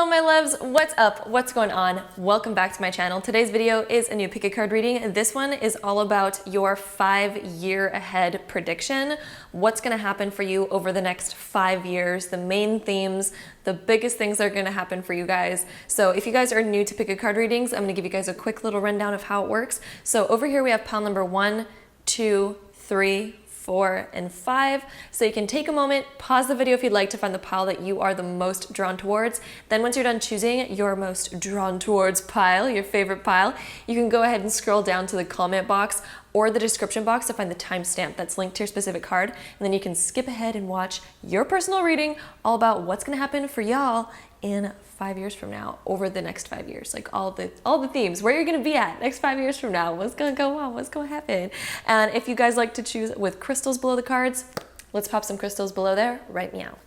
my loves, what's up? What's going on? Welcome back to my channel. Today's video is a new pick a card reading. This one is all about your 5-year ahead prediction. What's going to happen for you over the next 5 years, the main themes, the biggest things that are going to happen for you guys. So if you guys are new to pick a card readings, I'm going to give you guys a quick little rundown of how it works. So over here we have pile number 1, 2, 3, 4, and 5. So you can take a moment, pause the video if you'd like to find the pile that you are the most drawn towards. Then once you're done choosing your most drawn towards pile, your favorite pile, you can go ahead and scroll down to the comment box or the description box to find the timestamp that's linked to your specific card. And then you can skip ahead and watch your personal reading all about what's gonna happen for y'all in 5 years from now, over the next 5 years, like all the themes, where you're gonna be at next 5 years from now, what's gonna go on, what's gonna happen. And if you guys like to choose with crystals below the cards, let's pop some crystals below there right meow.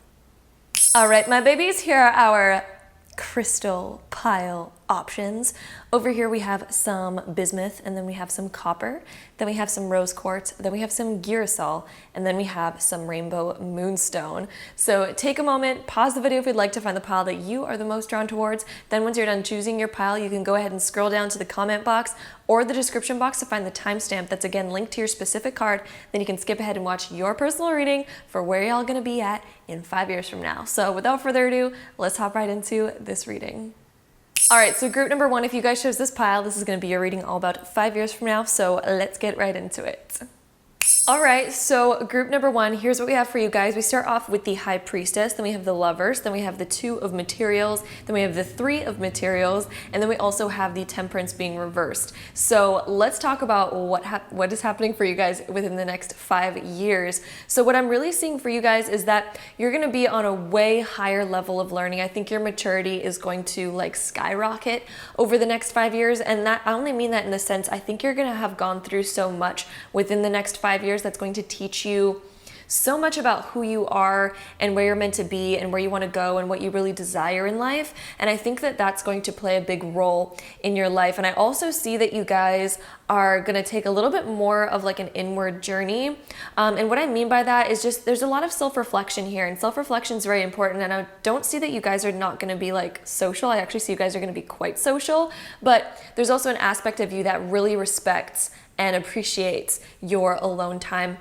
All right, my babies, here are our crystal pile options. Over here we have some bismuth, and then we have some copper, then we have some rose quartz, then we have some girasol, and then we have some rainbow moonstone. So take a moment, pause the video if you'd like to find the pile that you are the most drawn towards. Then once you're done choosing your pile, you can go ahead and scroll down to the comment box or the description box to find the timestamp that's again linked to your specific card. Then you can skip ahead and watch your personal reading for where y'all gonna be at in 5 years from now. So without further ado, let's hop right into this reading. All right, so group number 1, if you guys chose this pile, this is going to be your reading all about 5 years from now, so let's get right into it. All right, so group number 1, here's what we have for you guys. We start off with the High Priestess, then we have the Lovers, then we have the 2 of Materials, then we have the 3 of Materials, and then we also have the Temperance being reversed. So let's talk about what is happening for you guys within the next 5 years. So what I'm really seeing for you guys is that you're gonna be on a way higher level of learning. I think your maturity is going to like skyrocket over the next 5 years, and that I only mean that in the sense I think you're gonna have gone through so much within the next 5 years that's going to teach you so much about who you are and where you're meant to be and where you want to go and what you really desire in life. And I think that that's going to play a big role in your life. And I also see that you guys are going to take a little bit more of like an inward journey. And what I mean by that is just there's a lot of self-reflection here, and self-reflection is very important. And I don't see that you guys are not going to be like social. I actually see you guys are going to be quite social, but there's also an aspect of you that really respects and appreciates your alone time.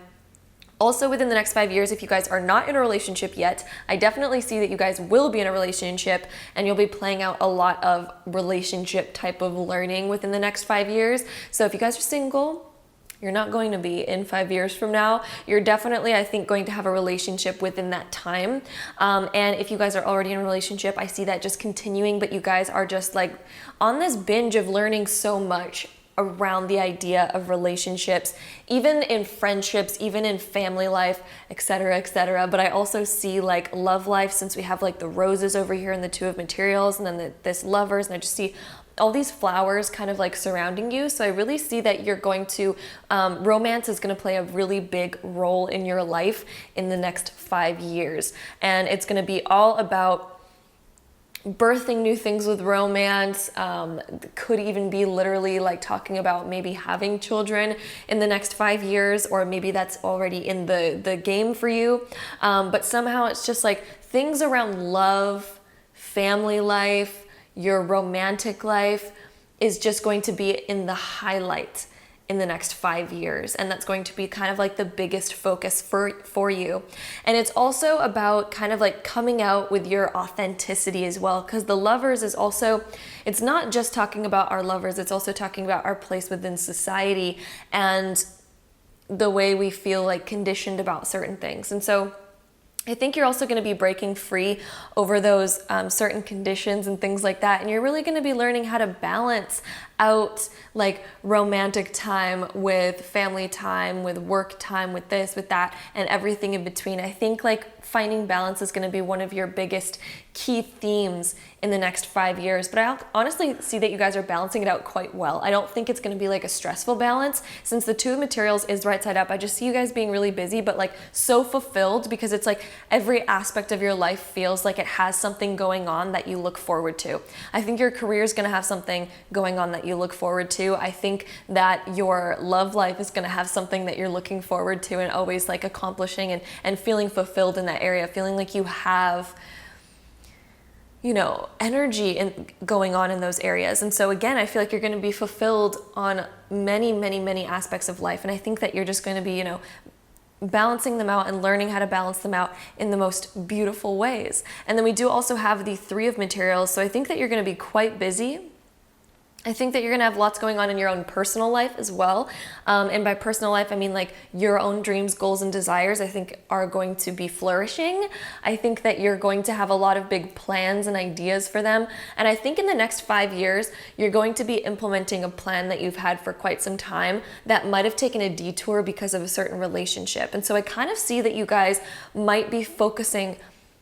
Also within the next 5 years, if you guys are not in a relationship yet, I definitely see that you guys will be in a relationship and you'll be playing out a lot of relationship type of learning within the next 5 years. So if you guys are single, you're not going to be in 5 years from now. You're definitely, I think, going to have a relationship within that time. And if you guys are already in a relationship, I see that just continuing, but you guys are just like on this binge of learning so much around the idea of relationships, even in friendships, even in family life, etc., etc. But I also see like love life, since we have like the roses over here and the 2 of Materials, and then this Lovers, and I just see all these flowers kind of like surrounding you. So I really see that you're going to, romance is going to play a really big role in your life in the next 5 years. And it's going to be all about birthing new things with romance. Could even be literally like talking about maybe having children in the next 5 years, or maybe that's already in the game for you. But somehow it's just like things around love, family life, your romantic life is just going to be in the highlight in the next 5 years. And that's going to be kind of like the biggest focus for you. And it's also about kind of like coming out with your authenticity as well, because the Lovers is also, it's not just talking about our lovers, it's also talking about our place within society and the way we feel like conditioned about certain things. And so I think you're also going to be breaking free over those certain conditions and things like that. And you're really going to be learning how to balance out like romantic time with family time, with work time, with this, with that, and everything in between. I think like finding balance is going to be one of your biggest key themes in the next 5 years. But I honestly see that you guys are balancing it out quite well. I don't think it's going to be like a stressful balance, since the 2 of Materials is right side up. I just see you guys being really busy, but like so fulfilled, because it's like every aspect of your life feels like it has something going on that you look forward to. I think your career is going to have something going on that you look forward to. I think that your love life is going to have something that you're looking forward to and always like accomplishing and feeling fulfilled in that area, feeling like you have energy going on in those areas. And so again, I feel like you're going to be fulfilled on many, many, many aspects of life. And I think that you're just going to be, balancing them out and learning how to balance them out in the most beautiful ways. And then we do also have the Three of Materials. So I think that you're going to be quite busy. I think that you're going to have lots going on in your own personal life as well. And by personal life, I mean like your own dreams, goals, and desires, I think are going to be flourishing. I think that you're going to have a lot of big plans and ideas for them. And I think in the next 5 years, you're going to be implementing a plan that you've had for quite some time that might have taken a detour because of a certain relationship. And so I kind of see that you guys might be focusing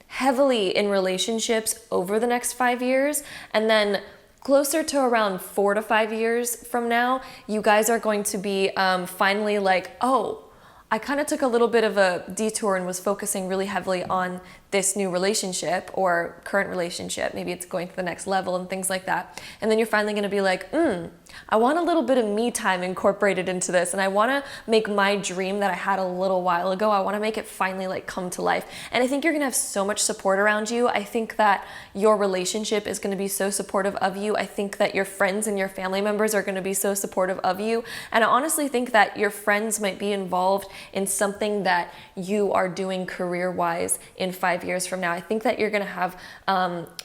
heavily in relationships over the next 5 years. And then closer to around 4 to 5 years from now, you guys are going to be finally like, oh, I kind of took a little bit of a detour and was focusing really heavily on this new relationship or current relationship. Maybe it's going to the next level and things like that. And then you're finally going to be like, I want a little bit of me time incorporated into this. And I want to make my dream that I had a little while ago, I want to make it finally like come to life. And I think you're going to have so much support around you. I think that your relationship is going to be so supportive of you. I think that your friends and your family members are going to be so supportive of you. And I honestly think that your friends might be involved in something that you are doing career-wise in 5 years from now. I think that you're going to have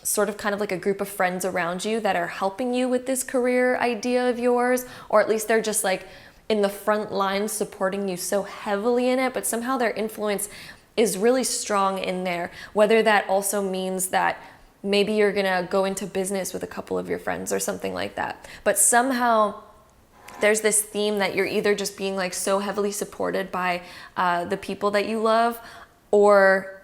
sort of kind of like a group of friends around you that are helping you with this career idea of yours, or at least they're just like in the front line supporting you so heavily in it, but somehow their influence is really strong in there. Whether that also means that maybe you're going to go into business with a couple of your friends or something like that. But somehow there's this theme that you're either just being like so heavily supported by the people that you love, or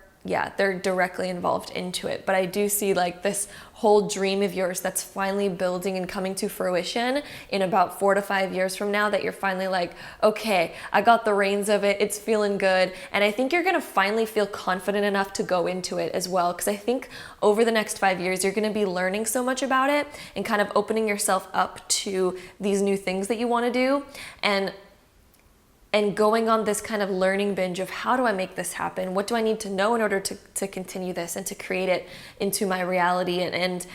they're directly involved into it. But I do see like this whole dream of yours that's finally building and coming to fruition in about 4 to 5 years from now, that you're finally like, okay, I got the reins of it. It's feeling good. And I think you're going to finally feel confident enough to go into it as well. Because I think over the next 5 years, you're going to be learning so much about it and kind of opening yourself up to these new things that you want to do. And going on this kind of learning binge of how do I make this happen? What do I need to know in order to continue this and to create it into my reality? And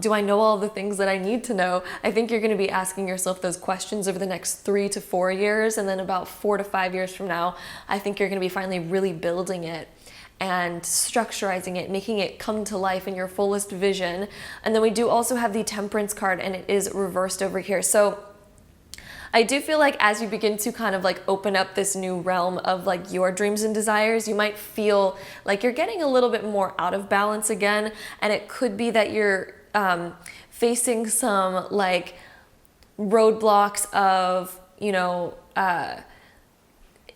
do I know all the things that I need to know? I think you're going to be asking yourself those questions over the next 3 to 4 years. And then about 4 to 5 years from now, I think you're going to be finally really building it and structurizing it, making it come to life in your fullest vision. And then we do also have the Temperance card, and it is reversed over here. So I do feel like as you begin to kind of like open up this new realm of like your dreams and desires, you might feel like you're getting a little bit more out of balance again. And it could be that you're facing some like roadblocks of,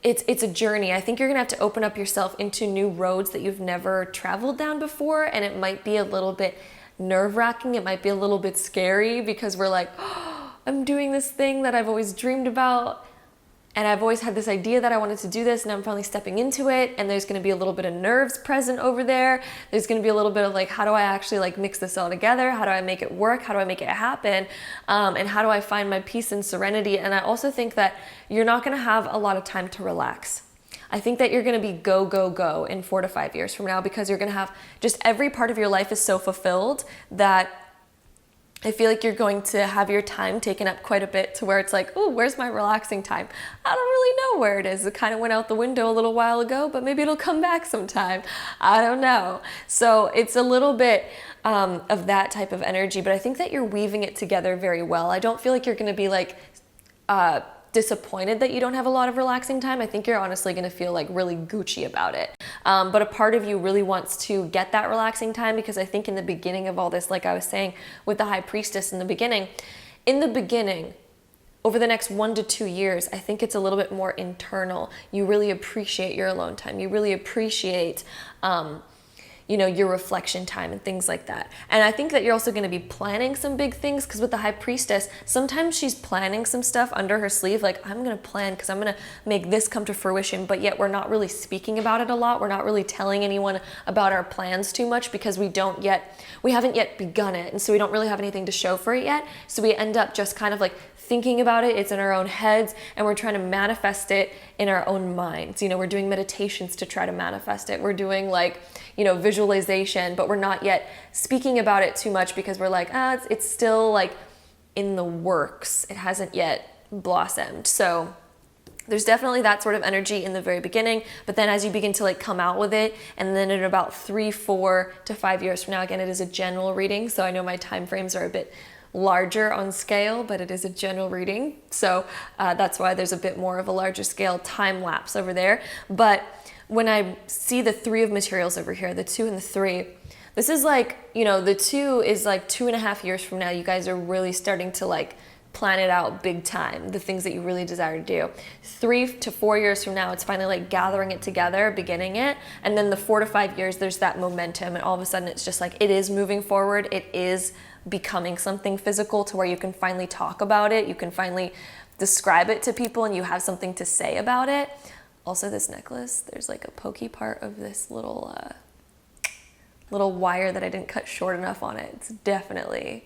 it's a journey. I think you're gonna have to open up yourself into new roads that you've never traveled down before. And it might be a little bit nerve-wracking. It might be a little bit scary because we're like, I'm doing this thing that I've always dreamed about, and I've always had this idea that I wanted to do this, and I'm finally stepping into it. And there's going to be a little bit of nerves present over there. There's going to be a little bit of like, how do I actually like mix this all together? How do I make it work? How do I make it happen? And how do I find my peace and serenity? And I also think that you're not going to have a lot of time to relax. I think that you're going to be go, go, go in 4 to 5 years from now, because you're going to have just every part of your life is so fulfilled that I feel like you're going to have your time taken up quite a bit, to where it's like, oh, where's my relaxing time? I don't really know where it is. It kind of went out the window a little while ago, but maybe it'll come back sometime. I don't know. So it's a little bit of that type of energy, but I think that you're weaving it together very well. I don't feel like you're going to be like disappointed that you don't have a lot of relaxing time. I think you're honestly going to feel like really Gucci about it. But a part of you really wants to get that relaxing time, because I think in the beginning of all this, like I was saying with the High Priestess in the beginning, over the next 1 to 2 years, I think it's a little bit more internal. You really appreciate your alone time. You really appreciate your reflection time and things like that. And I think that you're also going to be planning some big things, because with the High Priestess, sometimes she's planning some stuff under her sleeve, like, I'm going to plan because I'm going to make this come to fruition, but yet we're not really speaking about it a lot. We're not really telling anyone about our plans too much, because we haven't yet begun it, and so we don't really have anything to show for it yet. So we end up just kind of like thinking about it. It's in our own heads, and we're trying to manifest it in our own minds. We're doing meditations to try to manifest it. We're doing like, visual visualization, but we're not yet speaking about it too much because we're like, it's still like in the works. It hasn't yet blossomed. So there's definitely that sort of energy in the very beginning, but then as you begin to like come out with it, and then in about 3, 4 to 5 years from now, again, it is a general reading, so I know my time frames are a bit larger on scale, but it is a general reading, so that's why there's a bit more of a larger scale time lapse over there. But when I see the 3 of materials over here, the 2 and the 3, this is like, you know, the 2 is like 2.5 years from now, you guys are really starting to like plan it out big time, the things that you really desire to do. 3 to 4 years from now, it's finally like gathering it together, beginning it. And then the 4 to 5 years, there's that momentum. And all of a sudden it's just like, it is moving forward. It is becoming something physical to where you can finally talk about it. You can finally describe it to people and you have something to say about it. Also this necklace, there's like a pokey part of this little wire that I didn't cut short enough on it. It's definitely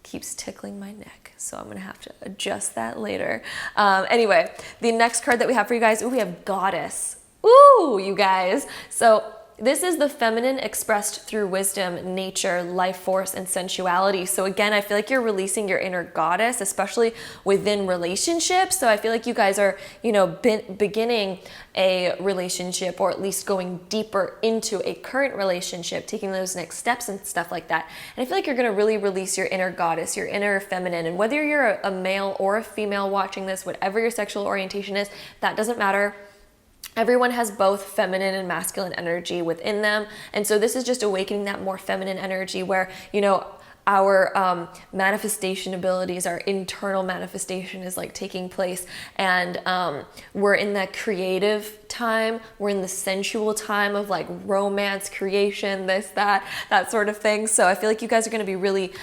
keeps tickling my neck, so I'm gonna have to adjust that later. Anyway, the next card that we have for you guys, we have Goddess. Ooh, you guys. So this is the feminine expressed through wisdom, nature, life force, and sensuality. So again, I feel like you're releasing your inner goddess, especially within relationships. So I feel like you guys are, you know, beginning a relationship, or at least going deeper into a current relationship, taking those next steps and stuff like that. And I feel like you're going to really release your inner goddess, your inner feminine. And whether you're a male or a female watching this, whatever your sexual orientation is, that doesn't matter. Everyone has both feminine and masculine energy within them. And so this is just awakening that more feminine energy where, you know, our manifestation abilities, our internal manifestation is like taking place, and we're in that creative time, we're in the sensual time of like romance, creation, this, that sort of thing. So I feel like you guys are going to be really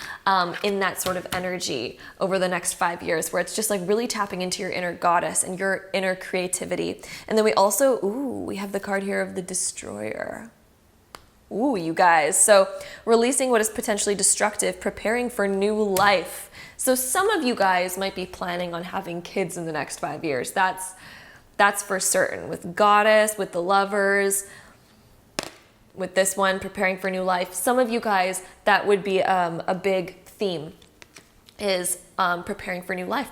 in that sort of energy over the next 5 years, where it's just like really tapping into your inner goddess and your inner creativity. And then we also, we have the card here of the Destroyer. Ooh, you guys. So releasing what is potentially destructive, preparing for new life. So some of you guys might be planning on having kids in the next 5 years. That's for certain. With Goddess, with the Lovers, with this one, preparing for new life. Some of you guys, that would be a big theme, is preparing for new life,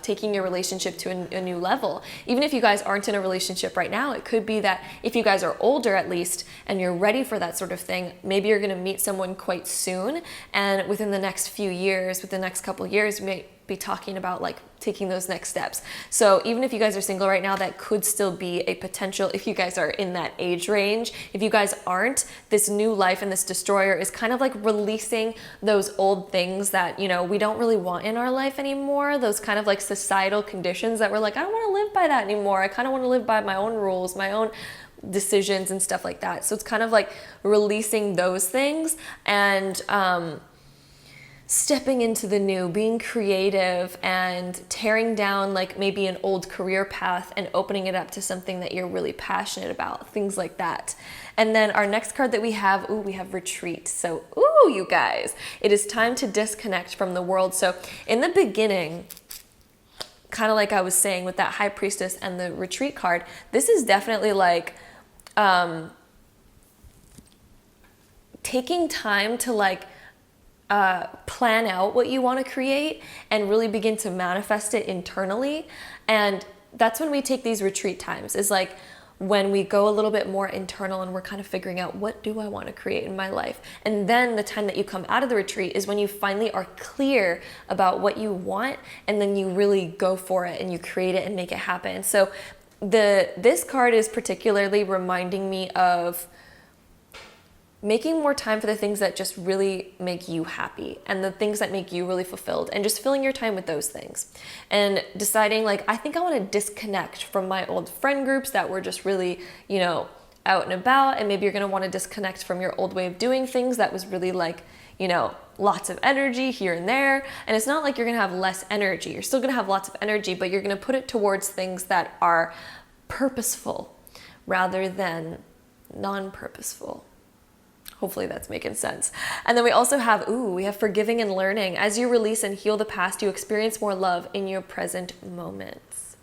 taking your relationship to a new level. Even if you guys aren't in a relationship right now, it could be that if you guys are older at least and you're ready for that sort of thing, maybe you're going to meet someone quite soon, and within the next few years, within the next couple of years, you may be talking about like taking those next steps. So even if you guys are single right now, that could still be a potential if you guys are in that age range. If you guys aren't, this new life and this Destroyer is kind of like releasing those old things that, you know, we don't really want in our life anymore, those kind of like societal conditions that we're like, I don't want to live by that anymore. I kind of want to live by my own rules, my own decisions and stuff like that. So it's kind of like releasing those things and stepping into the new, being creative and tearing down like maybe an old career path and opening it up to something that you're really passionate about, things like that. And then our next card that we have, we have Retreat. So, you guys, it is time to disconnect from the world. So in the beginning, kind of like I was saying with that High Priestess and the Retreat card, this is definitely like taking time to like plan out what you want to create and really begin to manifest it internally. And that's when we take these retreat times, is like when we go a little bit more internal and we're kind of figuring out, what do I want to create in my life? And then the time that you come out of the retreat is when you finally are clear about what you want, and then you really go for it and you create it and make it happen. So this card is particularly reminding me of making more time for the things that just really make you happy and the things that make you really fulfilled, and just filling your time with those things and deciding like, I think I want to disconnect from my old friend groups that were just really, you know, out and about. And maybe you're going to want to disconnect from your old way of doing things that was really like, you know, lots of energy here and there. And it's not like you're going to have less energy. You're still going to have lots of energy, but you're going to put it towards things that are purposeful rather than non-purposeful. Hopefully that's making sense. And then we also have, we have Forgiving and Learning. As you release and heal the past, you experience more love in your present moments.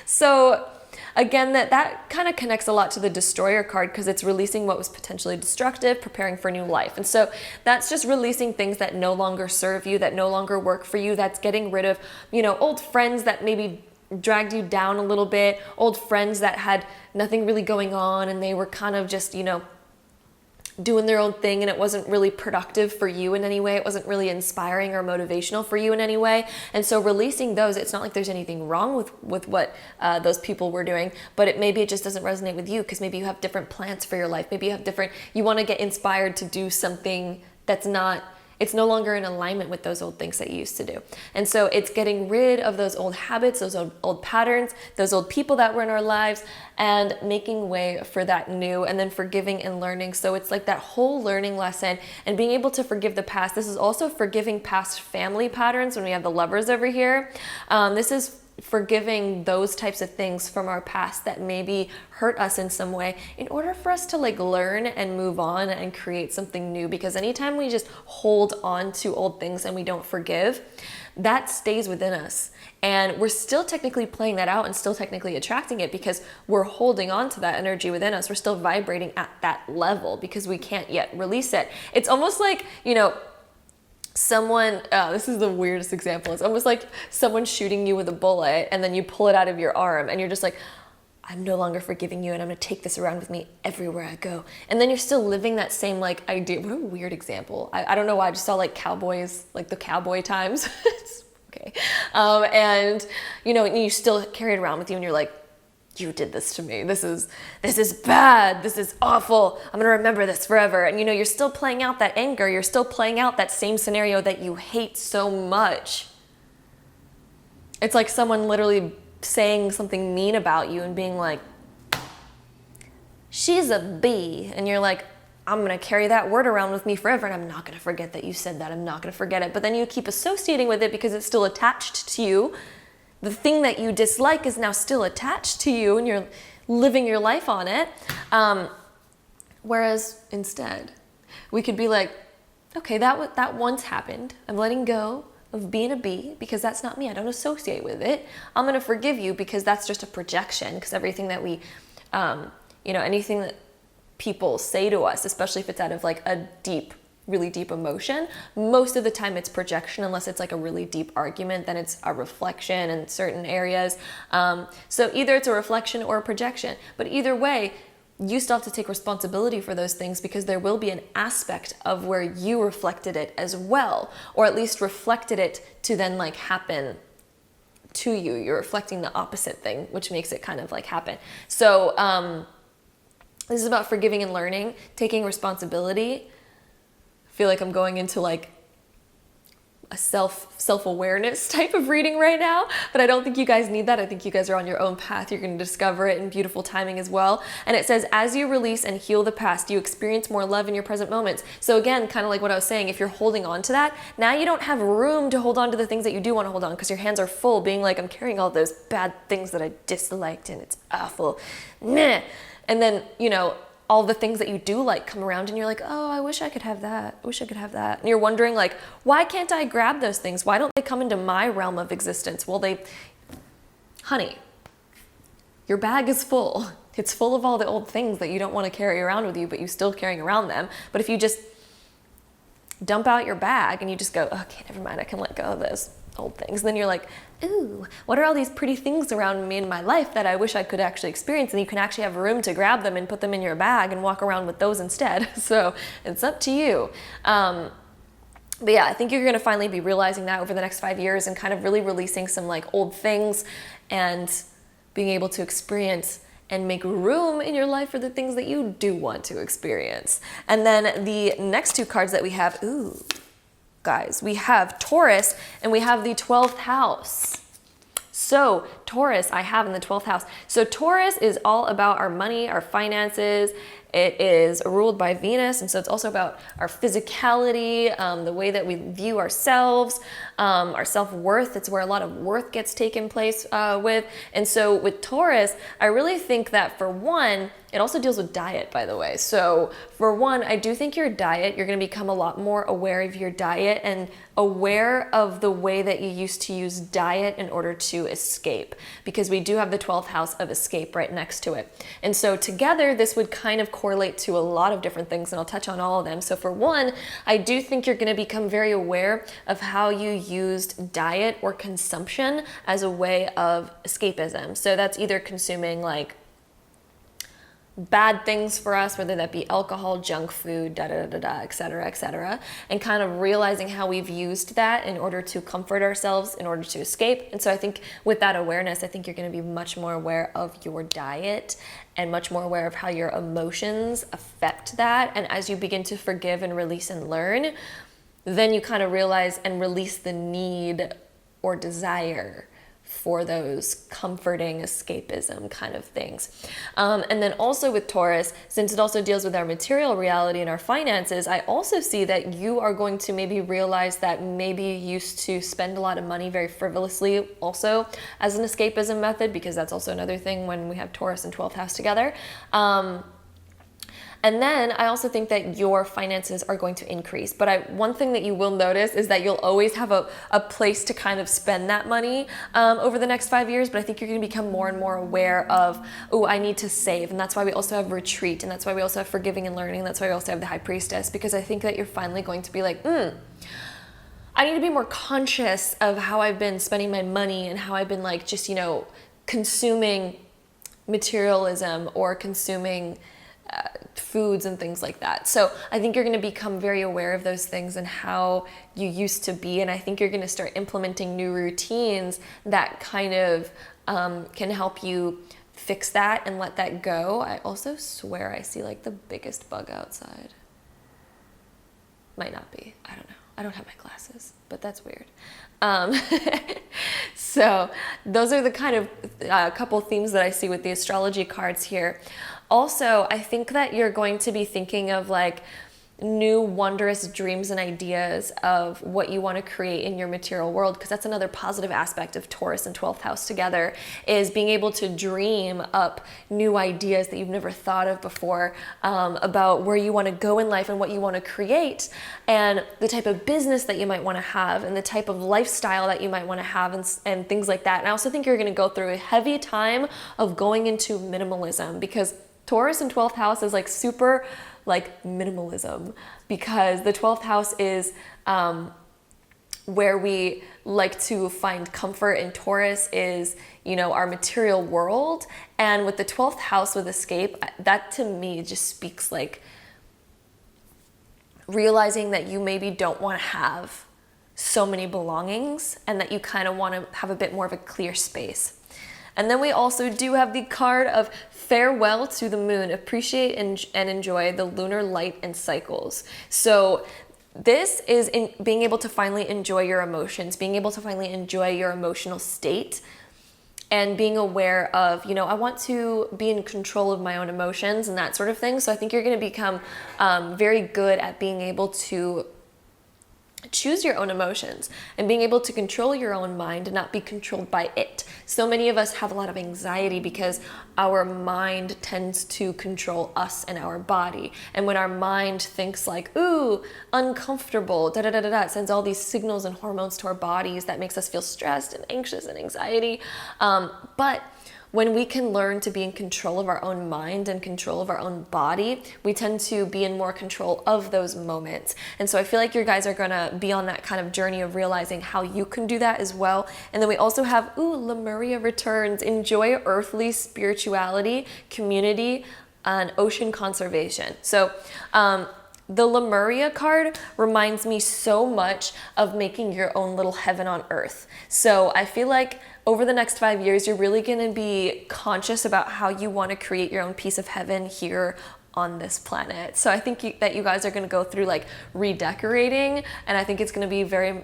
So again, that kind of connects a lot to the Destroyer card because it's releasing what was potentially destructive, preparing for new life. And so that's just releasing things that no longer serve you, that no longer work for you. That's getting rid of, old friends that maybe dragged you down a little bit, old friends that had nothing really going on and they were kind of just, doing their own thing and it wasn't really productive for you in any way. It wasn't really inspiring or motivational for you in any way. And so releasing those, it's not like there's anything wrong with what those people were doing, but maybe it just doesn't resonate with you because maybe you have different plans for your life. Maybe you want to get inspired to do something it's no longer in alignment with those old things that you used to do. And so it's getting rid of those old habits, those old patterns, those old people that were in our lives, and making way for that new, and then forgiving and learning. So it's like that whole learning lesson and being able to forgive the past. This is also forgiving past family patterns when we have the Lovers over here. This is forgiving those types of things from our past that maybe hurt us in some way in order for us to learn and move on and create something new. Because anytime we just hold on to old things and we don't forgive, that stays within us. And we're still technically playing that out and still technically attracting it because we're holding on to that energy within us. We're still vibrating at that level because we can't yet release it. It's almost like, someone, this is the weirdest example. It's almost like someone shooting you with a bullet and then you pull it out of your arm and you're just like, I'm no longer forgiving you and I'm going to take this around with me everywhere I go. And then you're still living that same idea. What a weird example. I don't know why I just saw cowboys, the cowboy times. It's okay. And you still carry it around with you and you're like, you did this to me. This is bad. This is awful. I'm going to remember this forever. And you're still playing out that anger. You're still playing out that same scenario that you hate so much. It's like someone literally saying something mean about you and being like, she's a bee. And you're like, I'm going to carry that word around with me forever and I'm not going to forget that you said that. I'm not going to forget it. But then you keep associating with it because it's still attached to you. The thing that you dislike is now still attached to you and you're living your life on it. Whereas instead, we could be like, okay, that once happened. I'm letting go of being a bee because that's not me. I don't associate with it. I'm going to forgive you because that's just a projection, because everything that we, anything that people say to us, especially if it's out of a really deep emotion, most of the time it's projection, unless it's a really deep argument, then it's a reflection in certain areas. So either it's a reflection or a projection, but either way, you still have to take responsibility for those things because there will be an aspect of where you reflected it as well, or at least reflected it to then happen to you. You're reflecting the opposite thing, which makes it kind of happen. So this is about forgiving and learning, taking responsibility. I feel like I'm going into a self-awareness type of reading right now, but I don't think you guys need that. I think you guys are on your own path. You're going to discover it in beautiful timing as well. And it says, as you release and heal the past, you experience more love in your present moments. So again, kind of like what I was saying, if you're holding on to that, now you don't have room to hold on to the things that you do want to hold on because your hands are full, being like, I'm carrying all those bad things that I disliked and it's awful. Meh. And then, all the things that you do come around and you're like, oh, I wish I could have that. I wish I could have that. And you're wondering why can't I grab those things? Why don't they come into my realm of existence? Well, honey, your bag is full. It's full of all the old things that you don't want to carry around with you, but you're still carrying around them. But if you just dump out your bag and you just go, okay, never mind, I can let go of those old things. And then you're like, ooh, what are all these pretty things around me in my life that I wish I could actually experience? And you can actually have room to grab them and put them in your bag and walk around with those instead. So it's up to you. But yeah, I think you're going to finally be realizing that over the next 5 years and kind of really releasing some old things and being able to experience and make room in your life for the things that you do want to experience. And then the next two cards that we have, ooh, guys, we have Taurus and we have the 12th house. So Taurus, I have in the 12th house. So Taurus is all about our money, our finances. It is ruled by Venus, and so it's also about our physicality, the way that we view ourselves, our self-worth. It's where a lot of worth gets taken place with. And so with Taurus, I really think that for one, It also deals with diet, by the way. So for one, I do think your diet, you're going to become a lot more aware of your diet and aware of the way that you used to use diet in order to escape, because we do have the 12th house of escape right next to it. And so together, this would kind of correlate to a lot of different things, and I'll touch on all of them. So for one, I do think you're going to become very aware of how you used diet or consumption as a way of escapism. So that's either consuming like bad things for us, whether that be alcohol, junk food, et cetera, and kind of realizing how we've used that in order to comfort ourselves, in order to escape. And so I think with that awareness, I think you're going to be much more aware of your diet and much more aware of how your emotions affect that. And as you begin to forgive and release and learn, then you kind of realize and release the need or desire for those comforting escapism kind of things. And then also with Taurus, since it also deals with our material reality and our finances, I also see that you are going to maybe realize that maybe you used to spend a lot of money very frivolously also as an escapism method, because that's also another thing when we have Taurus and 12th house together. And then I also think that your finances are going to increase. But one thing that you will notice is that you'll always have a place to kind of spend that money over the next 5 years. But I think you're going to become more and more aware of, oh, I need to save. And that's why we also have retreat. And that's why we also have forgiving and learning. That's why we also have the high priestess. Because I think that you're finally going to be like, I need to be more conscious of how I've been spending my money and how I've been like just, consuming materialism or consuming foods and things like that. So I think you're going to become very aware of those things and how you used to be. And I think you're going to start implementing new routines that kind of can help you fix that and let that go. I also swear I see like the biggest bug outside. Might not be. I don't know. I don't have my glasses, but that's weird. So those are the kind of couple themes that I see with the astrology cards here. Also, I think that you're going to be thinking of like new wondrous dreams and ideas of what you want to create in your material world, because that's another positive aspect of Taurus and 12th house together, is being able to dream up new ideas that you've never thought of before, about where you want to go in life and what you want to create and the type of business that you might want to have and the type of lifestyle that you might want to have and things like that. And I also think you're going to go through a heavy time of going into minimalism, because Taurus and 12th house is like super like minimalism, because the 12th house is where we like to find comfort, and Taurus is, our material world. And with the 12th house with escape, that to me just speaks like realizing that you maybe don't want to have so many belongings and that you kind of want to have a bit more of a clear space. And then we also do have the card of farewell to the moon, appreciate and enjoy the lunar light and cycles. So this is in being able to finally enjoy your emotions, being able to finally enjoy your emotional state, and being aware of, I want to be in control of my own emotions and that sort of thing. So I think you're going to become very good at being able to choose your own emotions and being able to control your own mind and not be controlled by it. So many of us have a lot of anxiety because our mind tends to control us and our body. And when our mind thinks like, ooh, uncomfortable, it sends all these signals and hormones to our bodies that makes us feel stressed and anxious and anxiety. But when we can learn to be in control of our own mind and control of our own body, we tend to be in more control of those moments. And so I feel like you guys are gonna be on that kind of journey of realizing how you can do that as well. And then we also have, Lemuria returns, enjoy earthly spirituality, community, and ocean conservation. So, the Lemuria card reminds me so much of making your own little heaven on earth. So I feel like over the next 5 years, you're really going to be conscious about how you want to create your own piece of heaven here on this planet. So I think that you guys are going to go through like redecorating, and I think it's going to be very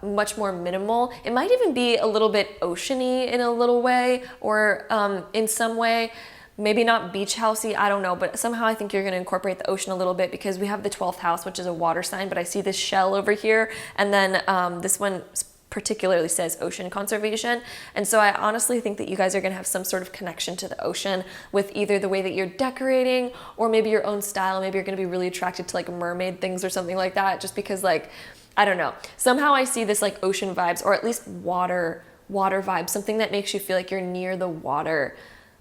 much more minimal. It might even be a little bit oceany in a little way, or in some way. Maybe not beach housey, I don't know, but somehow I think you're going to incorporate the ocean a little bit, because we have the 12th house, which is a water sign, but I see this shell over here, and then this one particularly says ocean conservation. And so I honestly think that you guys are going to have some sort of connection to the ocean with either the way that you're decorating or maybe your own style. Maybe you're going to be really attracted to like mermaid things or something like that, just because like, I don't know. Somehow I see this like ocean vibes, or at least water vibes, something that makes you feel like you're near the water,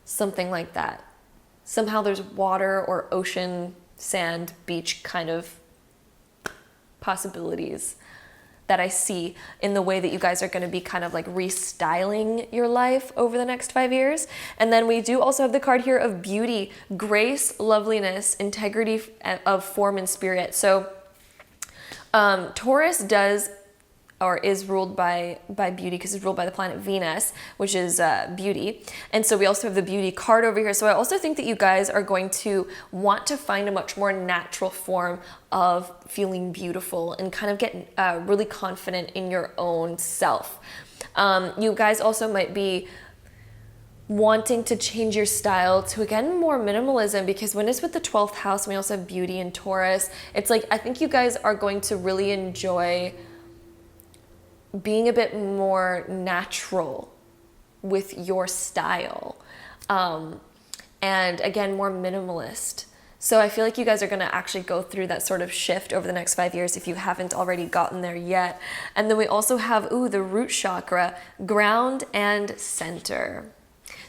something like that. Somehow there's water or ocean, sand, beach kind of possibilities that I see in the way that you guys are going to be kind of like restyling your life over the next 5 years. And then we do also have the card here of beauty, grace, loveliness, integrity of form and spirit. So Taurus does or is ruled by beauty, because it's ruled by the planet Venus, which is beauty. And so we also have the beauty card over here. So I also think that you guys are going to want to find a much more natural form of feeling beautiful and kind of get really confident in your own self. You guys also might be wanting to change your style to, again, more minimalism, because when it's with the 12th house, we also have beauty in Taurus. It's like, I think you guys are going to really enjoy being a bit more natural with your style. And again, more minimalist. So I feel like you guys are going to actually go through that sort of shift over the next 5 years if you haven't already gotten there yet. And then we also have, the root chakra, ground and center.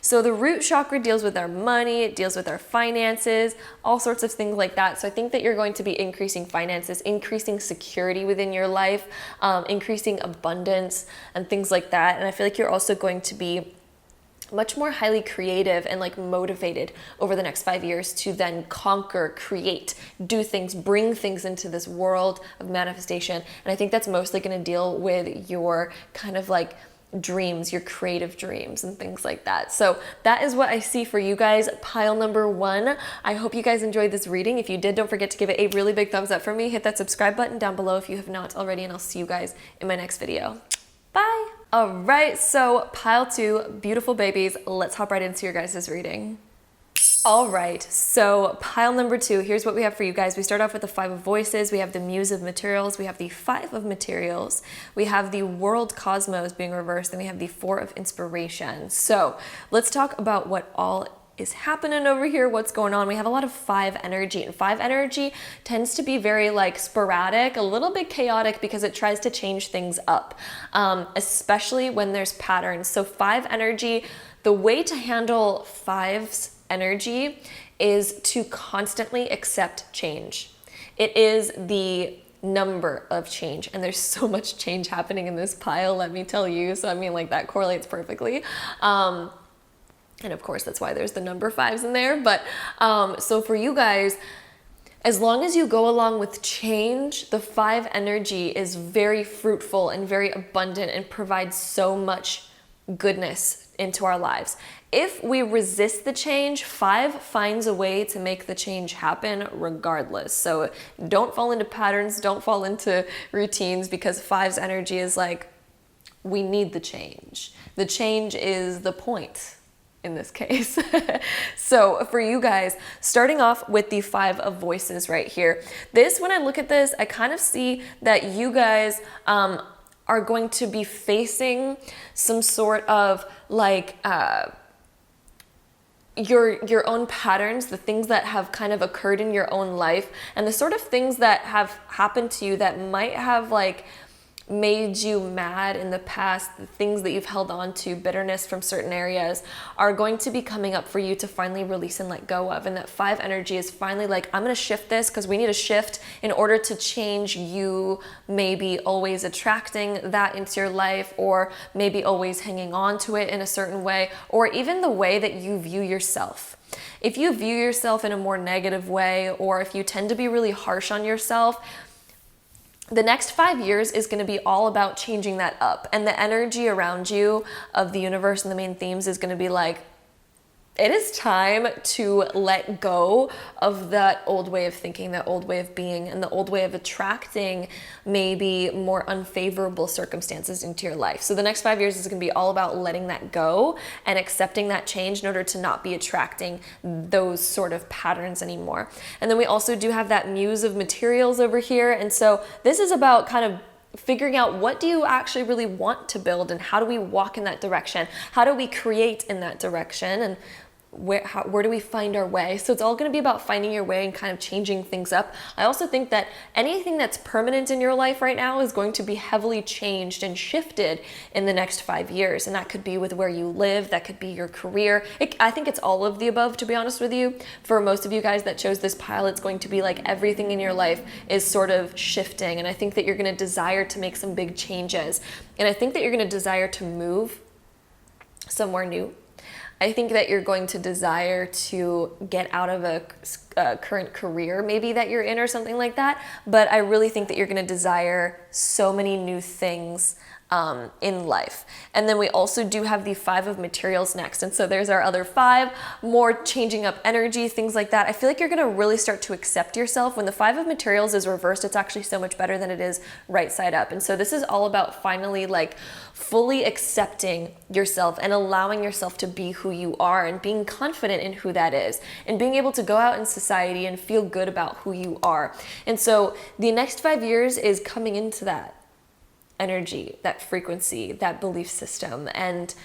So the root chakra deals with our money, it deals with our finances, all sorts of things like that. So I think that you're going to be increasing finances, increasing security within your life, increasing abundance and things like that. And I feel like you're also going to be much more highly creative and like motivated over the next 5 years to then conquer, create, do things, bring things into this world of manifestation. And I think that's mostly going to deal with your kind of like dreams, your creative dreams and things like that. So that is what I see for you guys, pile number 1. I hope you guys enjoyed this reading. If you did, don't forget to give it a really big thumbs up for me. Hit that subscribe button down below if you have not already, and I'll see you guys in my next video. Bye. All right, so pile 2, beautiful babies. Let's hop right into your guys' reading. All right, so pile number 2, here's what we have for you guys. We start off with the 5 of voices, we have the muse of materials, we have the 5 of materials, we have the world cosmos being reversed, and we have the 4 of inspiration. So let's talk about what all is happening over here, what's going on. We have a lot of 5 energy, and 5 energy tends to be very like sporadic, a little bit chaotic, because it tries to change things up, especially when there's patterns. So 5 energy, the way to handle 5's energy is to constantly accept change. It is the number of change, and there's so much change happening in this pile, let me tell you. So I mean, like, that correlates perfectly. And of course, that's why there's the number 5s in there. But so for you guys, as long as you go along with change, the 5 energy is very fruitful and very abundant and provides so much goodness into our lives. If we resist the change, 5 finds a way to make the change happen regardless. So don't fall into patterns, don't fall into routines, because 5's energy is like, we need the change. The change is the point in this case. So for you guys, starting off with the 5 of voices right here. This, when I look at this, I kind of see that you guys are going to be facing some sort of like your own patterns, the things that have kind of occurred in your own life, and the sort of things that have happened to you that might have like made you mad in the past, the things that you've held on to, bitterness from certain areas, are going to be coming up for you to finally release and let go of. And that 5 energy is finally like, I'm going to shift this, because we need a shift in order to change you maybe always attracting that into your life, or maybe always hanging on to it in a certain way, or even the way that you view yourself. If you view yourself in a more negative way, or if you tend to be really harsh on yourself, the next 5 years is going to be all about changing that up. And the energy around you of the universe and the main themes is going to be like, it is time to let go of that old way of thinking, that old way of being, and the old way of attracting maybe more unfavorable circumstances into your life. So the next 5 years is going to be all about letting that go and accepting that change in order to not be attracting those sort of patterns anymore. And then we also do have that muse of materials over here. And so this is about kind of figuring out what do you actually really want to build, and how do we walk in that direction? How do we create in that direction? And where do we find our way? So it's all going to be about finding your way and kind of changing things up. I also think that anything that's permanent in your life right now is going to be heavily changed and shifted in the next 5 years. And that could be with where you live, that could be your career. I think it's all of the above, to be honest with you. For most of you guys that chose this pile, it's going to be like everything in your life is sort of shifting. And I think that you're going to desire to make some big changes. And I think that you're going to desire to move somewhere new. I think that you're going to desire to get out of a current career maybe that you're in or something like that. But I really think that you're going to desire so many new things in life. And then we also do have the 5 of materials next. And so there's our other 5, more changing up energy, things like that. I feel like you're going to really start to accept yourself. When the 5 of materials is reversed, it's actually so much better than it is right side up. And so this is all about finally like fully accepting yourself and allowing yourself to be who you are and being confident in who that is and being able to go out in society and feel good about who you are. And so the next 5 years is coming into that energy, that frequency, that belief system, and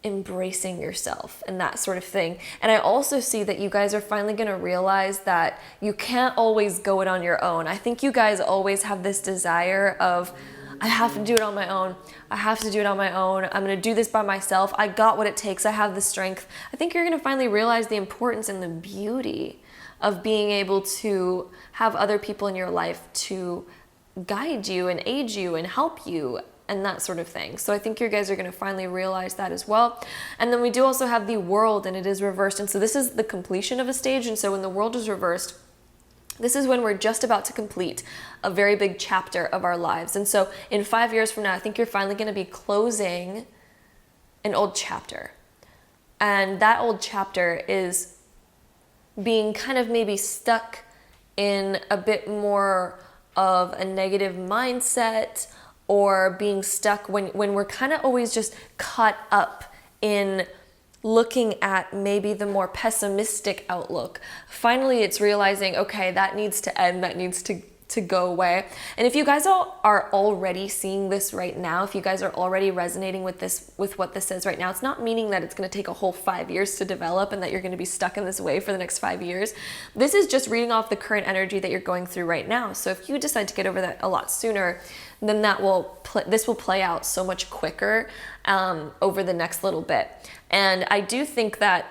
embracing yourself and that sort of thing. And I also see that you guys are finally going to realize that you can't always go it on your own. I think you guys always have this desire of, I have to do it on my own. I have to do it on my own. I'm going to do this by myself. I got what it takes. I have the strength. I think you're going to finally realize the importance and the beauty of being able to have other people in your life to guide you and aid you and help you and that sort of thing. So I think you guys are going to finally realize that as well. And then we do also have the world, and it is reversed. And so this is the completion of a stage. And so when the world is reversed, this is when we're just about to complete a very big chapter of our lives. And so in 5 years from now, I think you're finally going to be closing an old chapter. And that old chapter is being kind of maybe stuck in a bit more of a negative mindset, or being stuck when we're kind of always just caught up in looking at maybe the more pessimistic outlook. Finally, it's realizing, okay, that needs to end, that needs to go away. And if you guys are already seeing this right now, if you guys are already resonating with this, with what this is right now, it's not meaning that it's going to take a whole 5 years to develop and that you're going to be stuck in this way for the next 5 years. This is just reading off the current energy that you're going through right now. So if you decide to get over that a lot sooner, then this will play out so much quicker over the next little bit. And I do think that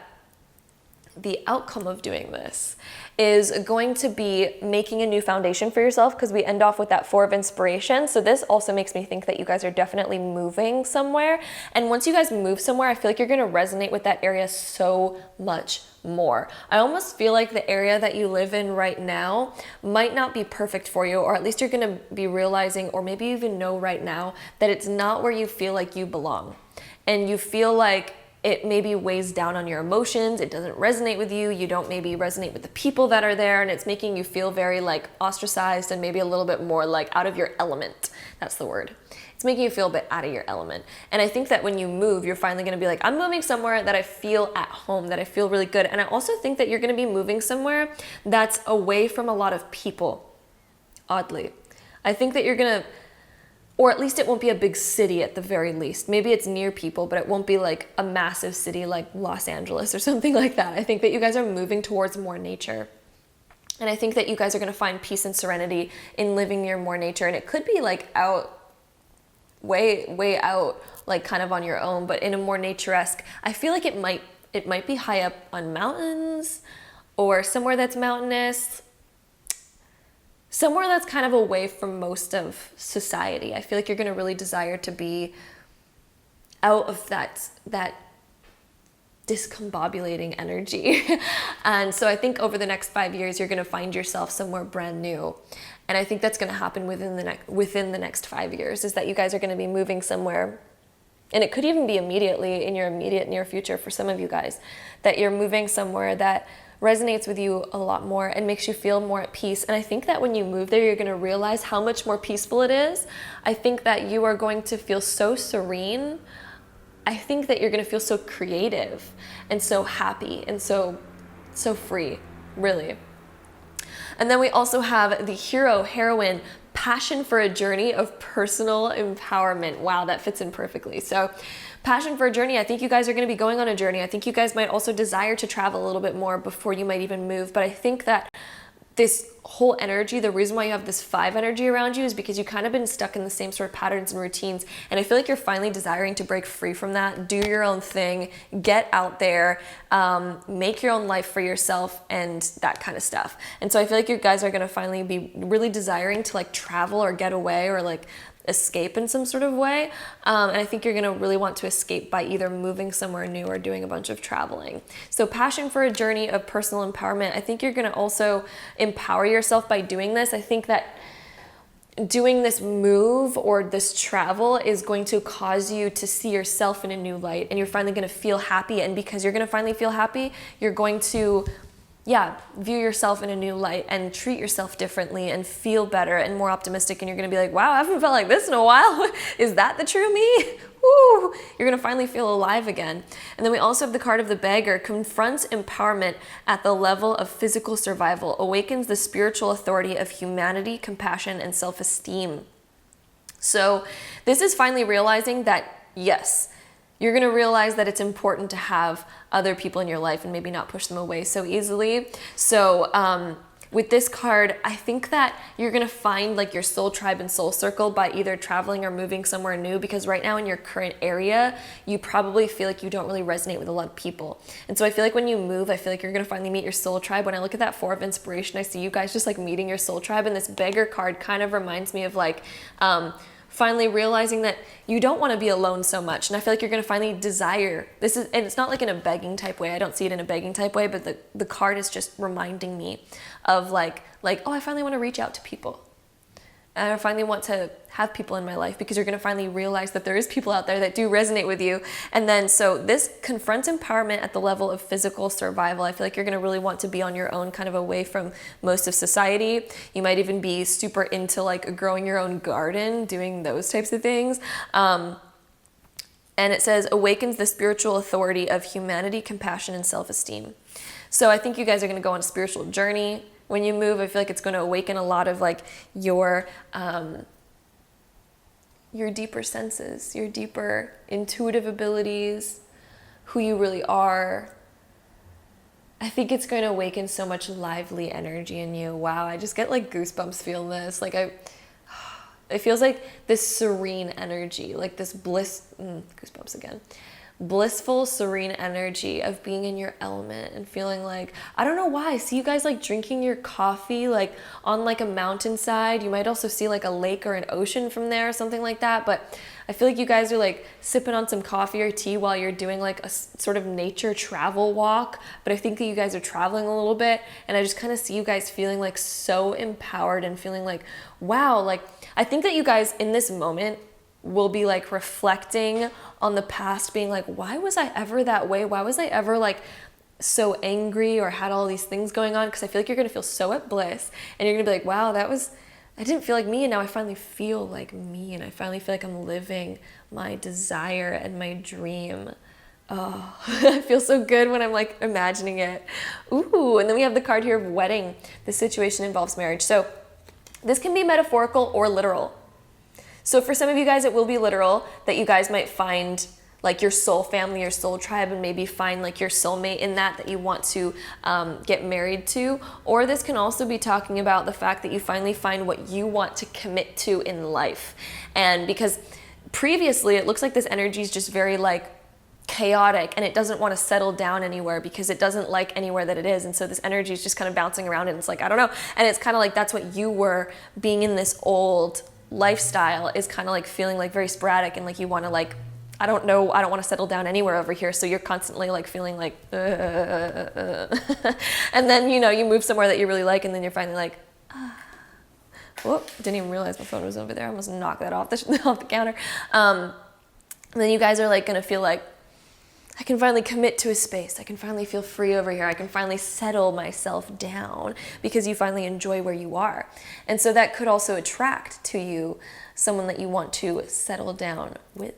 the outcome of doing this is going to be making a new foundation for yourself, because we end off with that 4 of inspiration. So this also makes me think that you guys are definitely moving somewhere. And once you guys move somewhere, I feel like you're going to resonate with that area so much more. I almost feel like the area that you live in right now might not be perfect for you, or at least you're going to be realizing, or maybe you even know right now, that it's not where you feel like you belong. And you feel like it maybe weighs down on your emotions, it doesn't resonate with you, you don't maybe resonate with the people that are there, and it's making you feel very like ostracized and maybe a little bit more like out of your element. That's the word. It's making you feel a bit out of your element. And I think that when you move, you're finally going to be like, I'm moving somewhere that I feel at home, that I feel really good. And I also think that you're going to be moving somewhere that's away from a lot of people, oddly. I think that you're going to, or at least it won't be a big city at the very least. Maybe it's near people, but it won't be like a massive city like Los Angeles or something like that. I think that you guys are moving towards more nature. And I think that you guys are going to find peace and serenity in living near more nature. And it could be like out, way out, like kind of on your own, but in a more nature-esque. I feel like it might be high up on mountains, or somewhere that's mountainous, somewhere that's kind of away from most of society. I feel like you're going to really desire to be out of that discombobulating energy. And so I think over the next 5 years, you're going to find yourself somewhere brand new. And I think that's going to happen within the next 5 years, is that you guys are going to be moving somewhere. And it could even be immediately in your immediate near future for some of you guys, that you're moving somewhere that resonates with you a lot more and makes you feel more at peace. And I think that when you move there, you're going to realize how much more peaceful it is. I think that you are going to feel so serene. I think that you're going to feel so creative and so happy and so free, really. And then we also have the hero, heroine, passion for a journey of personal empowerment. Wow, that fits in perfectly. So passion for a journey, I think you guys are going to be going on a journey. I think you guys might also desire to travel a little bit more before you might even move. But I think that this whole energy, the reason why you have this 5 energy around you is because you've kind of been stuck in the same sort of patterns and routines. And I feel like you're finally desiring to break free from that, do your own thing, get out there, make your own life for yourself and that kind of stuff. And so I feel like you guys are going to finally be really desiring to like travel or get away or like escape in some sort of way. And I think you're going to really want to escape by either moving somewhere new or doing a bunch of traveling. So passion for a journey of personal empowerment. I think you're going to also empower yourself by doing this. I think that doing this move or this travel is going to cause you to see yourself in a new light, and you're finally going to feel happy. And because you're going to finally feel happy, you're going to view yourself in a new light and treat yourself differently and feel better and more optimistic. And you're going to be like, wow, I haven't felt like this in a while. Is that the true me? Woo! You're going to finally feel alive again. And then we also have the card of the beggar. Confronts empowerment at the level of physical survival. Awakens the spiritual authority of humanity, compassion, and self-esteem. So this is finally realizing that, yes, you're going to realize that it's important to have other people in your life and maybe not push them away so easily. So with this card, I think that you're going to find like your soul tribe and soul circle by either traveling or moving somewhere new, because right now in your current area, you probably feel like you don't really resonate with a lot of people. And so I feel like when you move, I feel like you're going to finally meet your soul tribe. When I look at that 4 of inspiration, I see you guys just like meeting your soul tribe. And this beggar card kind of reminds me of like, finally realizing that you don't want to be alone so much. And I feel like you're going to finally desire this, and it's not like in a begging type way. I don't see it in a begging type way, but the card is just reminding me of like, oh, I finally want to reach out to people. And I finally want to have people in my life, because you're going to finally realize that there is people out there that do resonate with you. And then, so this confronts empowerment at the level of physical survival. I feel like you're going to really want to be on your own, kind of away from most of society. You might even be super into like growing your own garden, doing those types of things. And it says, awakens the spiritual authority of humanity, compassion, and self-esteem. So I think you guys are going to go on a spiritual journey. When you move, I feel like it's going to awaken a lot of like your deeper senses, your deeper intuitive abilities, who you really are. I think it's going to awaken so much lively energy in you. Wow, I just get like goosebumps feeling this. Like it feels like this serene energy, like this goosebumps again. Blissful, serene energy of being in your element and feeling like, I don't know why, I see you guys like drinking your coffee like on like a mountainside. You might also see like a lake or an ocean from there or something like that, but I feel like you guys are like sipping on some coffee or tea while you're doing like a sort of nature travel walk. But I think that you guys are traveling a little bit, and I just kind of see you guys feeling like so empowered and feeling like, wow, like I think that you guys in this moment will be like reflecting on the past, being like, why was I ever that way? Why was I ever like so angry or had all these things going on? Because I feel like you're going to feel so at bliss, and you're going to be like, wow, I didn't feel like me, and now I finally feel like me, and I finally feel like I'm living my desire and my dream. Oh, I feel so good when I'm like imagining it. Ooh, and then we have the card here of wedding. The situation involves marriage. So this can be metaphorical or literal. So for some of you guys, it will be literal, that you guys might find like your soul family, your soul tribe, and maybe find like your soulmate in that you want to get married to. Or this can also be talking about the fact that you finally find what you want to commit to in life. And because previously it looks like this energy is just very like chaotic, and it doesn't want to settle down anywhere because it doesn't like anywhere that it is. And so this energy is just kind of bouncing around, and it's like, I don't know. And it's kind of like that's what you were being in this old lifestyle, is kind of like feeling like very sporadic, and like you want to like, I don't know, I don't want to settle down anywhere over here. So you're constantly like feeling like and then you move somewhere that you really like, and then you're finally like whoop, didn't even realize my phone was over there. I almost knocked that off the counter. And then you guys are like gonna feel like, I can finally commit to a space. I can finally feel free over here. I can finally settle myself down, because you finally enjoy where you are. And so that could also attract to you someone that you want to settle down with.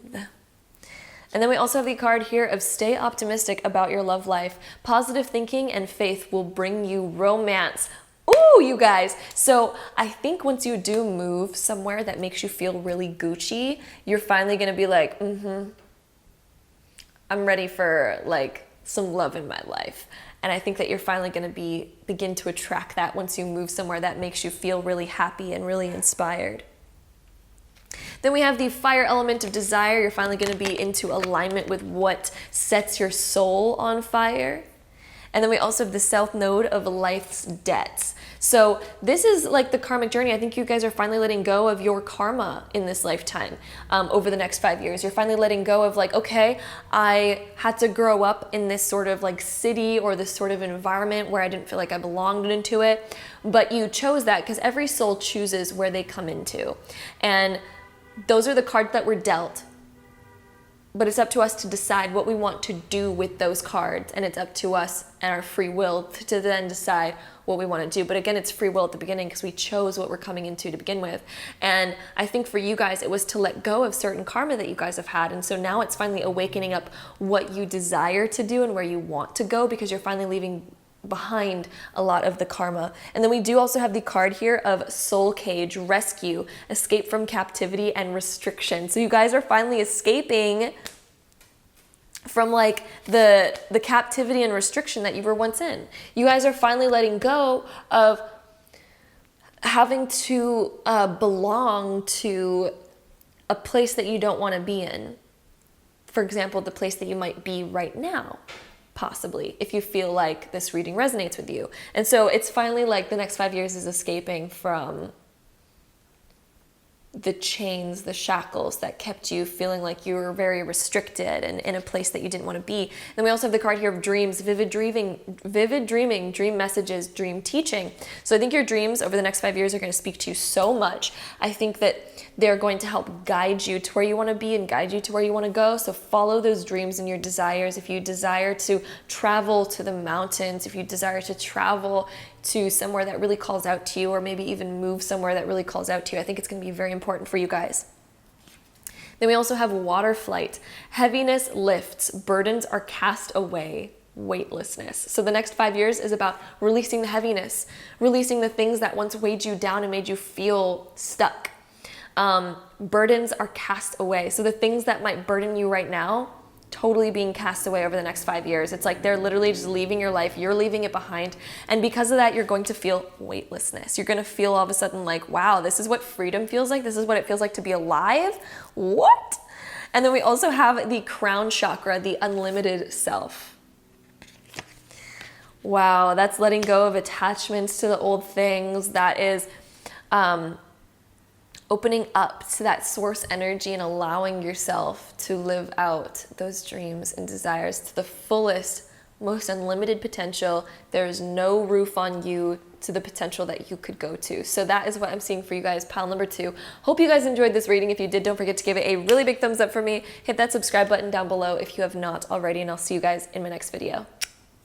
And then we also have the card here of stay optimistic about your love life. Positive thinking and faith will bring you romance. Ooh, you guys. So I think once you do move somewhere that makes you feel really Gucci, you're finally going to be like, I'm ready for like some love in my life. And I think that you're finally going to begin to attract that once you move somewhere that makes you feel really happy and really inspired. Then we have the fire element of desire. You're finally going to be into alignment with what sets your soul on fire. And then we also have the south node of life's debts. So this is like the karmic journey. I think you guys are finally letting go of your karma in this lifetime over the next 5 years. You're finally letting go of like, okay, I had to grow up in this sort of like city or this sort of environment where I didn't feel like I belonged into it. But you chose that because every soul chooses where they come into. And those are the cards that were dealt. But it's up to us to decide what we want to do with those cards. And it's up to us and our free will to then decide what we want to do. But again, it's free will at the beginning because we chose what we're coming into to begin with. And I think for you guys, it was to let go of certain karma that you guys have had. And so now it's finally awakening up what you desire to do and where you want to go, because you're finally leaving behind a lot of the karma. And then we do also have the card here of soul cage, rescue, escape from captivity and restriction. So you guys are finally escaping from like the captivity and restriction that you were once in. You guys are finally letting go of having to belong to a place that you don't want to be in. For example, the place that you might be right now. Possibly, if you feel like this reading resonates with you. And so it's finally like the next 5 years is escaping from the chains, the shackles that kept you feeling like you were very restricted and in a place that you didn't want to be. Then we also have the card here of dreams, vivid dreaming, dream messages, dream teaching. So I think your dreams over the next 5 years are going to speak to you so much. I think that they're going to help guide you to where you want to be and guide you to where you want to go. So follow those dreams and your desires. If you desire to travel to the mountains, if you desire to travel to somewhere that really calls out to you, or maybe even move somewhere that really calls out to you, I think it's going to be very important for you guys. Then we also have water flight. Heaviness lifts, burdens are cast away, weightlessness. So the next 5 years is about releasing the heaviness, releasing the things that once weighed you down and made you feel stuck. Burdens are cast away. So the things that might burden you right now, totally being cast away over the next 5 years. It's like they're literally just leaving your life. You're leaving it behind. And because of that, you're going to feel weightlessness. You're going to feel all of a sudden like, wow, this is what freedom feels like. This is what it feels like to be alive. What? And then we also have the crown chakra, the unlimited self. Wow, that's letting go of attachments to the old things. That is opening up to that source energy and allowing yourself to live out those dreams and desires to the fullest, most unlimited potential. There is no roof on you to the potential that you could go to. So that is what I'm seeing for you guys, pile number 2. Hope you guys enjoyed this reading. If you did, don't forget to give it a really big thumbs up for me. Hit that subscribe button down below if you have not already, and I'll see you guys in my next video.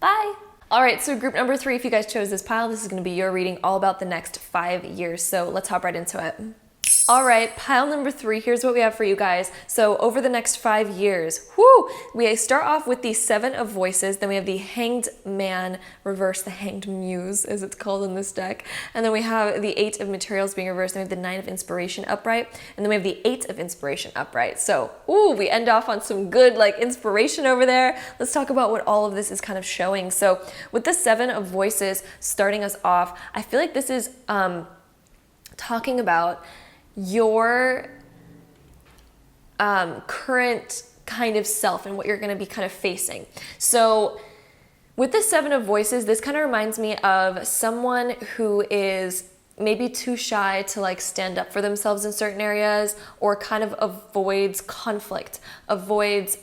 Bye. All right, so group number 3, if you guys chose this pile, this is going to be your reading all about the next 5 years. So let's hop right into it. All right, pile number 3, here's what we have for you guys. So over the next 5 years, we start off with the 7 of Voices, then we have the Hanged Man reversed, the Hanged Muse as it's called in this deck, and then we have the 8 of Materials being reversed, then we have the 9 of Inspiration upright, and then we have the 8 of Inspiration upright. So, we end off on some good like inspiration over there. Let's talk about what all of this is kind of showing. So with the 7 of Voices starting us off, I feel like this is talking about your current kind of self and what you're going to be kind of facing. So with the 7 of Voices, this kind of reminds me of someone who is maybe too shy to like stand up for themselves in certain areas, or kind of avoids conflict, avoids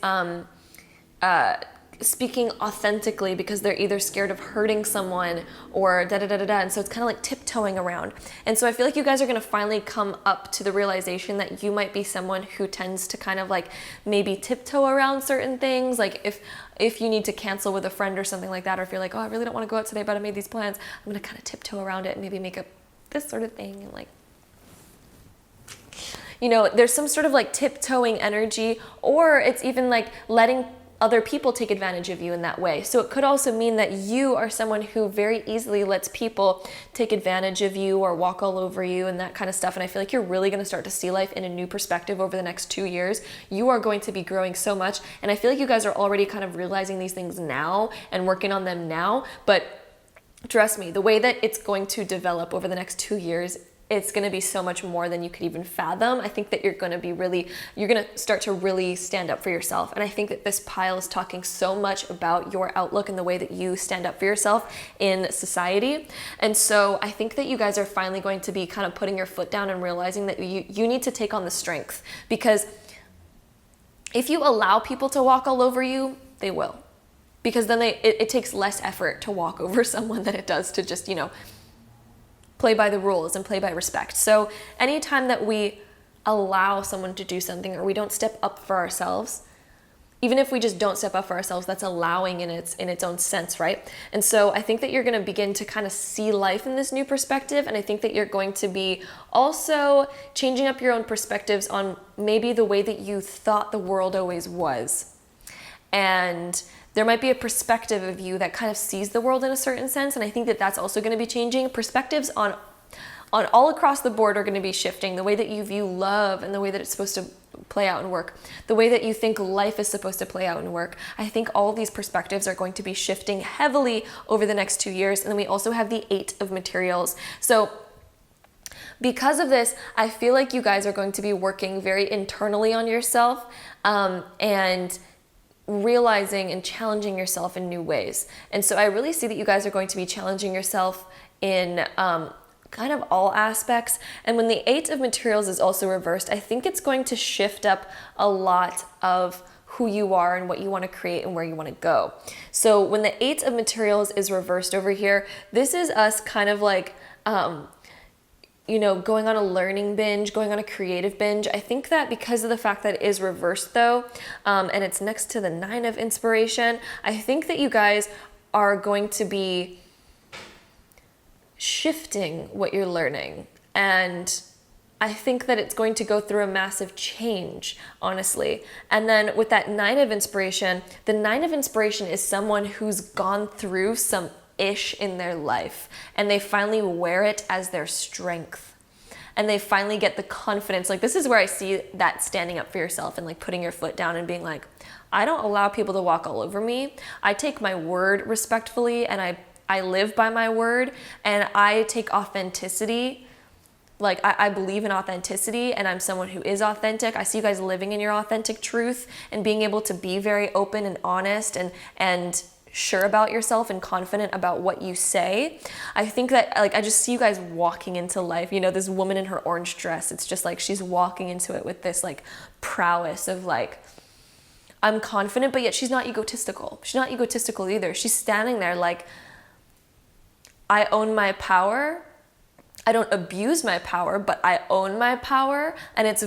speaking authentically because they're either scared of hurting someone or da-da-da-da-da. And so it's kind of like tiptoeing around. And so I feel like you guys are going to finally come up to the realization that you might be someone who tends to kind of like maybe tiptoe around certain things. Like if you need to cancel with a friend or something like that, or if you're like, oh, I really don't want to go out today, but I made these plans, I'm going to kind of tiptoe around it and maybe make up this sort of thing. And like, you know, there's some sort of like tiptoeing energy, or it's even like letting other people take advantage of you in that way. So it could also mean that you are someone who very easily lets people take advantage of you or walk all over you and that kind of stuff. And I feel like you're really going to start to see life in a new perspective over the next 2 years. You are going to be growing so much. And I feel like you guys are already kind of realizing these things now and working on them now. But trust me, the way that it's going to develop over the next 2 years, it's going to be so much more than you could even fathom. I think that you're going to start to really stand up for yourself. And I think that this pile is talking so much about your outlook and the way that you stand up for yourself in society. And so I think that you guys are finally going to be kind of putting your foot down and realizing that you need to take on the strength, because if you allow people to walk all over you, they will. Because then it takes less effort to walk over someone than it does to just, play by the rules and play by respect. So anytime that we allow someone to do something or we don't step up for ourselves, even if we just don't step up for ourselves, that's allowing in its own sense, right? And so I think that you're going to begin to kind of see life in this new perspective. And I think that you're going to be also changing up your own perspectives on maybe the way that you thought the world always was. And there might be a perspective of you that kind of sees the world in a certain sense. And I think that that's also going to be changing. Perspectives on all across the board are going to be shifting. The way that you view love and the way that it's supposed to play out and work. The way that you think life is supposed to play out and work. I think all of these perspectives are going to be shifting heavily over the next 2 years. And then we also have the 8 of materials. So because of this, I feel like you guys are going to be working very internally on yourself and realizing and challenging yourself in new ways. And so I really see that you guys are going to be challenging yourself in kind of all aspects. And when the 8 of materials is also reversed, I think it's going to shift up a lot of who you are and what you want to create and where you want to go. So when the 8 of materials is reversed over here, this is us kind of like going on a learning binge, going on a creative binge. I think that because of the fact that it is reversed though, and it's next to the 9 of inspiration, I think that you guys are going to be shifting what you're learning. And I think that it's going to go through a massive change, honestly. And then with that 9 of inspiration, the 9 of inspiration is someone who's gone through some ish in their life and they finally wear it as their strength and they finally get the confidence. Like, this is where I see that standing up for yourself and like putting your foot down and being like, I don't allow people to walk all over me. I take my word respectfully and I live by my word, and I take authenticity. Like, I believe in authenticity, and I'm someone who is authentic. I see you guys living in your authentic truth and being able to be very open and honest and sure about yourself and confident about what you say. I think that, like, I just see you guys walking into life. This woman in her orange dress, it's just like she's walking into it with this like prowess of like, I'm confident, but yet she's not egotistical. She's not egotistical either. She's standing there like, I own my power. I don't abuse my power, but I own my power. And it's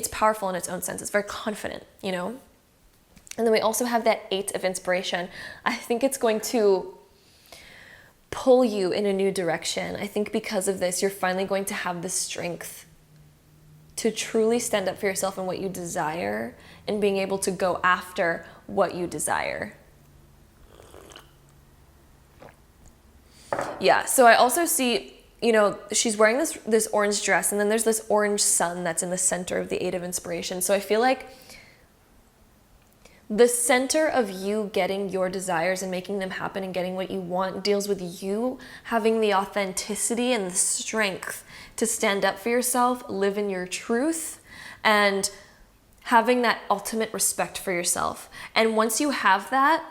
powerful in its own sense. It's very confident, And then we also have that 8 of inspiration. I think it's going to pull you in a new direction. I think because of this, you're finally going to have the strength to truly stand up for yourself and what you desire and being able to go after what you desire. Yeah, so I also see, she's wearing this orange dress, and then there's this orange sun that's in the center of the 8 of inspiration. So I feel like the center of you getting your desires and making them happen and getting what you want deals with you having the authenticity and the strength to stand up for yourself, live in your truth, and having that ultimate respect for yourself. And once you have that,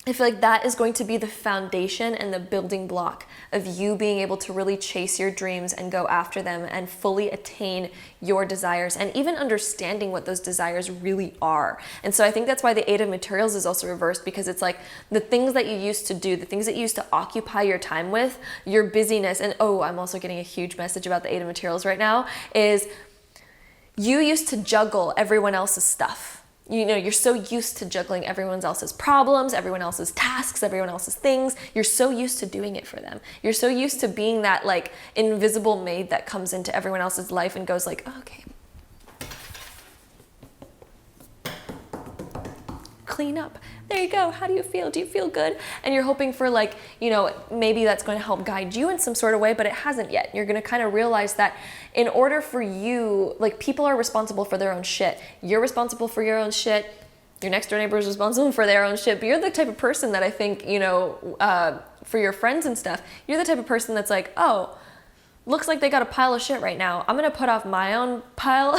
I feel like that is going to be the foundation and the building block of you being able to really chase your dreams and go after them and fully attain your desires, and even understanding what those desires really are. And so I think that's why the 8 of materials is also reversed, because it's like the things that you used to do, the things that you used to occupy your time with, your busyness. And I'm also getting a huge message about the 8 of materials right now, is you used to juggle everyone else's stuff. You're so used to juggling everyone else's problems, everyone else's tasks, everyone else's things. You're so used to doing it for them. You're so used to being that like invisible maid that comes into everyone else's life and goes like, oh, okay. clean up. There you go. How do you feel? Do you feel good? And you're hoping for like, you know, maybe that's going to help guide you in some sort of way, but it hasn't yet. You're going to kind of realize that in order for you, like, people are responsible for their own shit. You're responsible for your own shit. Your next door neighbor is responsible for their own shit, but you're the type of person that I think, you know, for your friends and stuff, you're the type of person that's like, oh, looks like they got a pile of shit right now. I'm going to put off my own pile.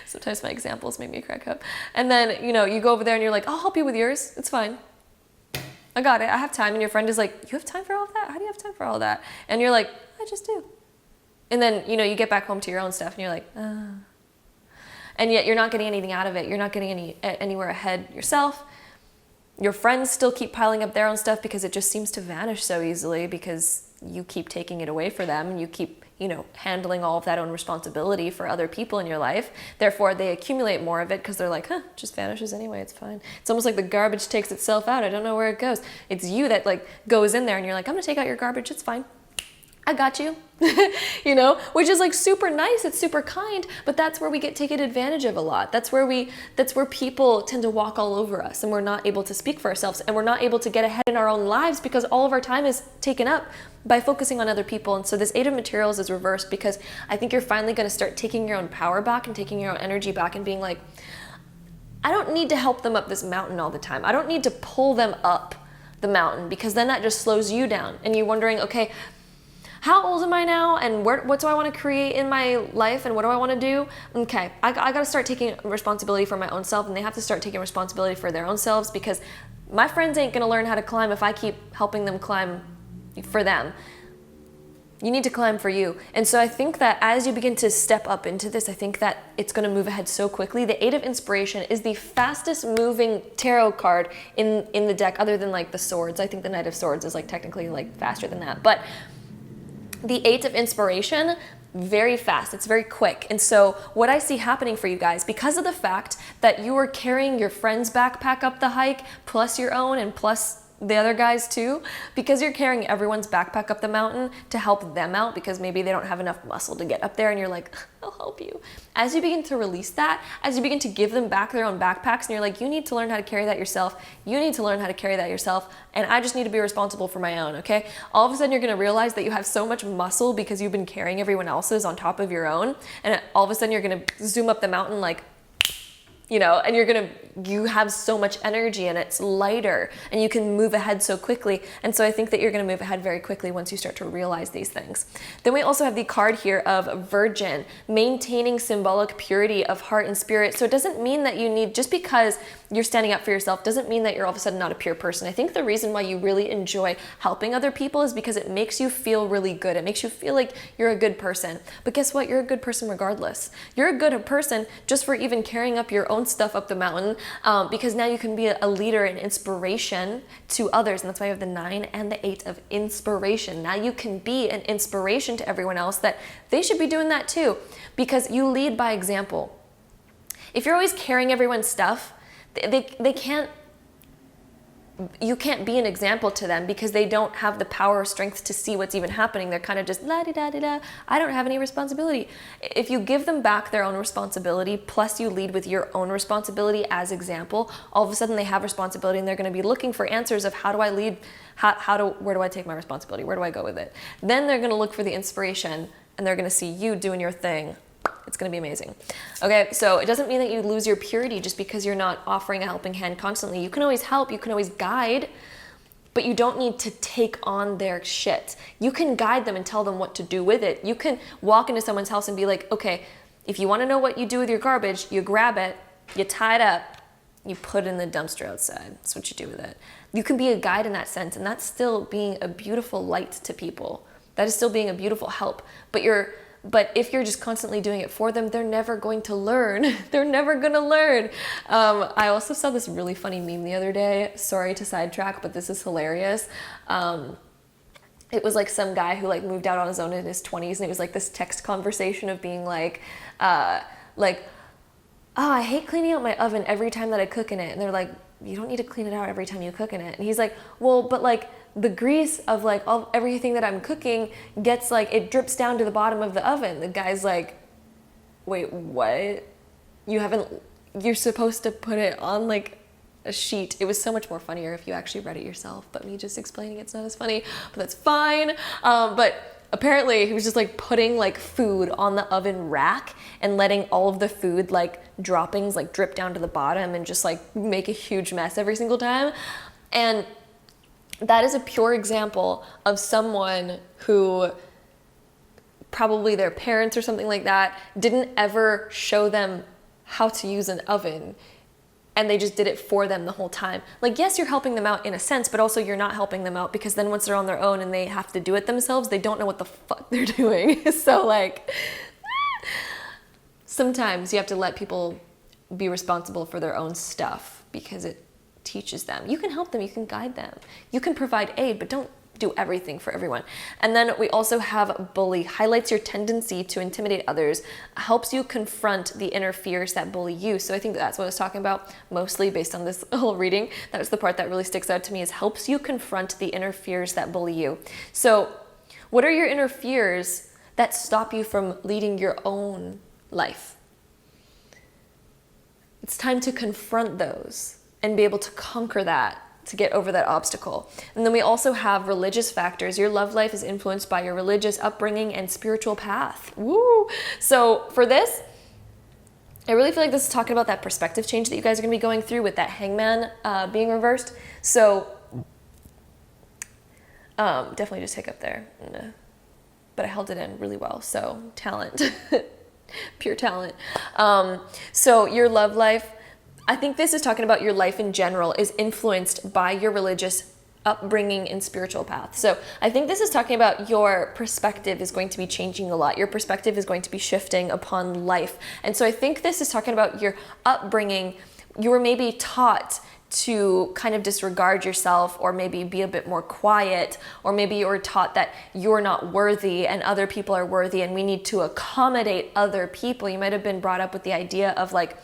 Sometimes my examples make me crack up. And then, you know, you go over there and you're like, I'll help you with yours. It's fine. I got it. I have time. And your friend is like, you have time for all of that? How do you have time for all of that? And you're like, I just do. And then, you know, you get back home to your own stuff and you're like, and yet you're not getting anything out of it. You're not getting anywhere ahead yourself. Your friends still keep piling up their own stuff because it just seems to vanish so easily because you keep taking it away from them and you keep, you know, handling all of that own responsibility for other people in your life. Therefore, they accumulate more of it because they're like, it just vanishes anyway, it's fine. It's almost like the garbage takes itself out. I don't know where it goes. It's you that like goes in there and you're like, I'm gonna take out your garbage, it's fine. I got you, you know, which is like super nice. It's super kind, but that's where we get taken advantage of a lot. That's where people tend to walk all over us and we're not able to speak for ourselves and we're not able to get ahead in our own lives because all of our time is taken up by focusing on other people. And so this Eight of Materials is reversed because I think you're finally going to start taking your own power back and taking your own energy back and being like, I don't need to help them up this mountain all the time. I don't need to pull them up the mountain because then that just slows you down. And you're wondering, okay, how old am I now and what do I want to create in my life and what do I want to do? Okay, I got to start taking responsibility for my own self and they have to start taking responsibility for their own selves because my friends ain't going to learn how to climb if I keep helping them climb for them. You need to climb for you. And so I think that as you begin to step up into this, I think that it's going to move ahead so quickly. The Eight of Inspiration is the fastest moving tarot card in the deck other than like the Swords. I think the Knight of Swords is like technically like faster than that. But the Eight of Inspiration, very fast, it's very quick. And so what I see happening for you guys, because of the fact that you are carrying your friend's backpack up the hike, plus your own and plus the other guys too, because you're carrying everyone's backpack up the mountain to help them out because maybe they don't have enough muscle to get up there and you're like, I'll help you. As you begin to release that, as you begin to give them back their own backpacks and you're like, you need to learn how to carry that yourself. You need to learn how to carry that yourself. And I just need to be responsible for my own, okay? All of a sudden you're gonna realize that you have so much muscle because you've been carrying everyone else's on top of your own. And all of a sudden you're gonna zoom up the mountain like, you know, and you have so much energy and it's lighter and you can move ahead so quickly. And so I think that you're going to move ahead very quickly once you start to realize these things. Then we also have the card here of Virgin, maintaining symbolic purity of heart and spirit. So it doesn't mean that you need, just because you're standing up for yourself doesn't mean that you're all of a sudden not a pure person. I think the reason why you really enjoy helping other people is because it makes you feel really good. It makes you feel like you're a good person. But guess what? You're a good person regardless. You're a good person just for even carrying up your own stuff up the mountain, because now you can be a leader and inspiration to others. And that's why you have the 9 and the 8 of inspiration. Now you can be an inspiration to everyone else that they should be doing that too, because you lead by example. If you're always carrying everyone's stuff, they can't, you can't be an example to them because they don't have the power or strength to see what's even happening. They're kind of just la-di-da-di-da, I don't have any responsibility. If you give them back their own responsibility, plus you lead with your own responsibility as example, all of a sudden they have responsibility and they're going to be looking for answers of how do I lead, where do I take my responsibility, where do I go with it? Then they're going to look for the inspiration and they're going to see you doing your thing. It's going to be amazing. Okay, so it doesn't mean that you lose your purity just because you're not offering a helping hand constantly. You can always help, you can always guide, but you don't need to take on their shit. You can guide them and tell them what to do with it. You can walk into someone's house and be like, okay, if you want to know what you do with your garbage, you grab it, you tie it up, you put it in the dumpster outside. That's what you do with it. You can be a guide in that sense, and that's still being a beautiful light to people. That is still being a beautiful help, but if you're just constantly doing it for them, they're never going to learn. They're never going to learn. I also saw this really funny meme the other day. Sorry to sidetrack, but this is hilarious. It was like some guy who like moved out on his own in his 20s, and it was like this text conversation of being like, oh, I hate cleaning out my oven every time that I cook in it. And they're like, you don't need to clean it out every time you cook in it. And he's like, well, but like, the grease of like everything that I'm cooking gets like, it drips down to the bottom of the oven. The guy's like, wait, what? You haven't you're supposed to put it on like a sheet. It was so much more funnier if you actually read it yourself, but me just explaining it's not as funny, but that's fine. But apparently he was just like putting like food on the oven rack and letting all of the food like droppings like drip down to the bottom and just like make a huge mess every single time. And that is a pure example of someone who probably their parents or something like that didn't ever show them how to use an oven, and they just did it for them the whole time. Like, yes, you're helping them out in a sense, but also you're not helping them out, because then once they're on their own and they have to do it themselves, they don't know what the fuck they're doing. So like, sometimes you have to let people be responsible for their own stuff because it teaches them. You can help them, you can guide them, you can provide aid, but don't do everything for everyone. And then we also have bully, highlights your tendency to intimidate others, helps you confront the inner fears that bully you. So I think that's what I was talking about mostly based on this whole reading. That was the part that really sticks out to me, is helps you confront the inner fears that bully you. So what are your inner fears that stop you from leading your own life? It's time to confront those and be able to conquer that, to get over that obstacle. And then we also have religious factors. Your love life is influenced by your religious upbringing and spiritual path. Woo! So for this, I really feel like this is talking about that perspective change that you guys are going to be going through with that hangman being reversed. So definitely just hiccup there. But I held it in really well. So talent, pure talent. So your love life, I think this is talking about your life in general, is influenced by your religious upbringing and spiritual path. So I think this is talking about your perspective is going to be changing a lot. Your perspective is going to be shifting upon life. And so I think this is talking about your upbringing. You were maybe taught to kind of disregard yourself, or maybe be a bit more quiet, or maybe you were taught that you're not worthy and other people are worthy and we need to accommodate other people. You might have been brought up with the idea of like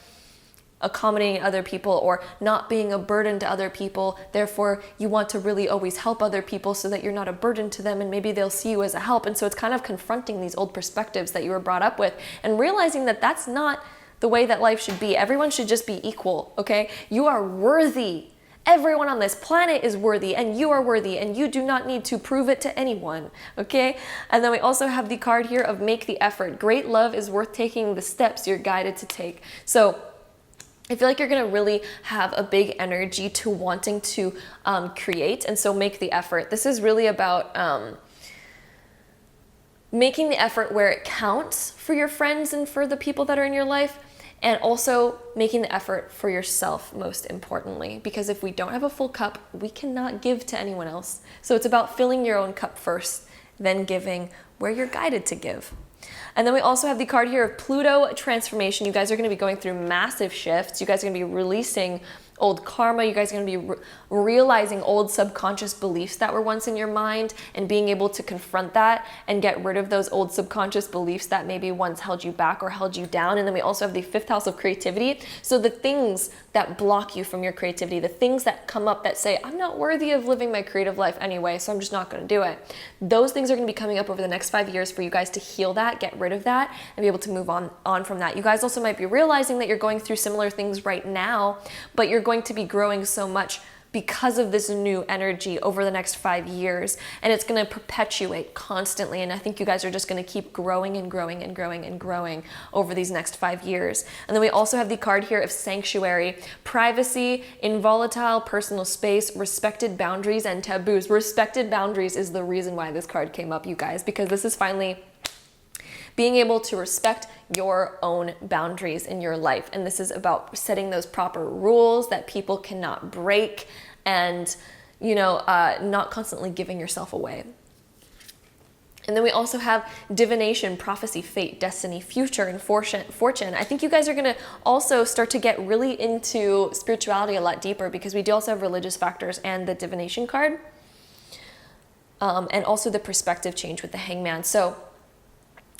accommodating other people or not being a burden to other people. Therefore, you want to really always help other people so that you're not a burden to them, and maybe they'll see you as a help. And so it's kind of confronting these old perspectives that you were brought up with and realizing that that's not the way that life should be. Everyone should just be equal, okay? You are worthy. Everyone on this planet is worthy, and you are worthy, and you do not need to prove it to anyone, okay? And then we also have the card here of make the effort. Great love is worth taking the steps you're guided to take. So I feel like you're going to really have a big energy to wanting to create, and so make the effort. This is really about making the effort where it counts for your friends and for the people that are in your life, and also making the effort for yourself, most importantly, because if we don't have a full cup, we cannot give to anyone else. So it's about filling your own cup first, then giving where you're guided to give. And then we also have the card here of Pluto transformation. You guys are going to be going through massive shifts. You guys are going to be releasing old karma. You guys are going to be realizing old subconscious beliefs that were once in your mind, and being able to confront that and get rid of those old subconscious beliefs that maybe once held you back or held you down. And then we also have the 5th house of creativity. So the things that block you from your creativity, the things that come up that say, I'm not worthy of living my creative life anyway, so I'm just not going to do it. Those things are going to be coming up over the next 5 years for you guys to heal that, get rid of that, and be able to move on from that. You guys also might be realizing that you're going through similar things right now, but you're going to be growing so much because of this new energy over the next 5 years, and it's going to perpetuate constantly. And I think you guys are just going to keep growing and growing and growing and growing over these next 5 years. And then we also have the card here of sanctuary, privacy, involatile personal space, respected boundaries, and taboos. Respected boundaries is the reason why this card came up, you guys, because this is finally being able to respect your own boundaries in your life. And this is about setting those proper rules that people cannot break, and, you know, not constantly giving yourself away. And then we also have divination, prophecy, fate, destiny, future, and fortune. I think you guys are going to also start to get really into spirituality a lot deeper, because we do also have religious factors and the divination card, and also the perspective change with the hangman. So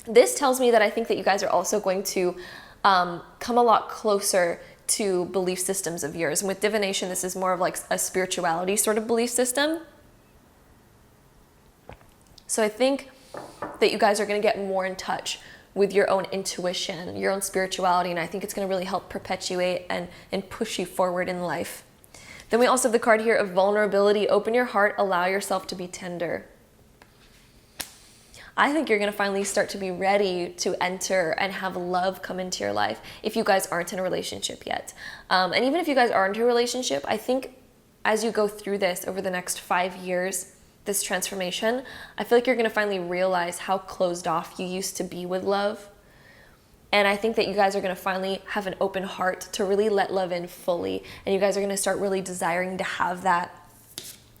this tells me that I think that you guys are also going to come a lot closer to belief systems of yours. And with divination, this is more of like a spirituality sort of belief system. So I think that you guys are going to get more in touch with your own intuition, your own spirituality, and I think it's going to really help perpetuate and push you forward in life. Then we also have the card here of vulnerability. Open your heart, allow yourself to be tender. I think you're going to finally start to be ready to enter and have love come into your life if you guys aren't in a relationship yet. And even if you guys are into a relationship, I think as you go through this over the next 5 years, this transformation, I feel like you're going to finally realize how closed off you used to be with love. And I think that you guys are going to finally have an open heart to really let love in fully. And you guys are going to start really desiring to have that.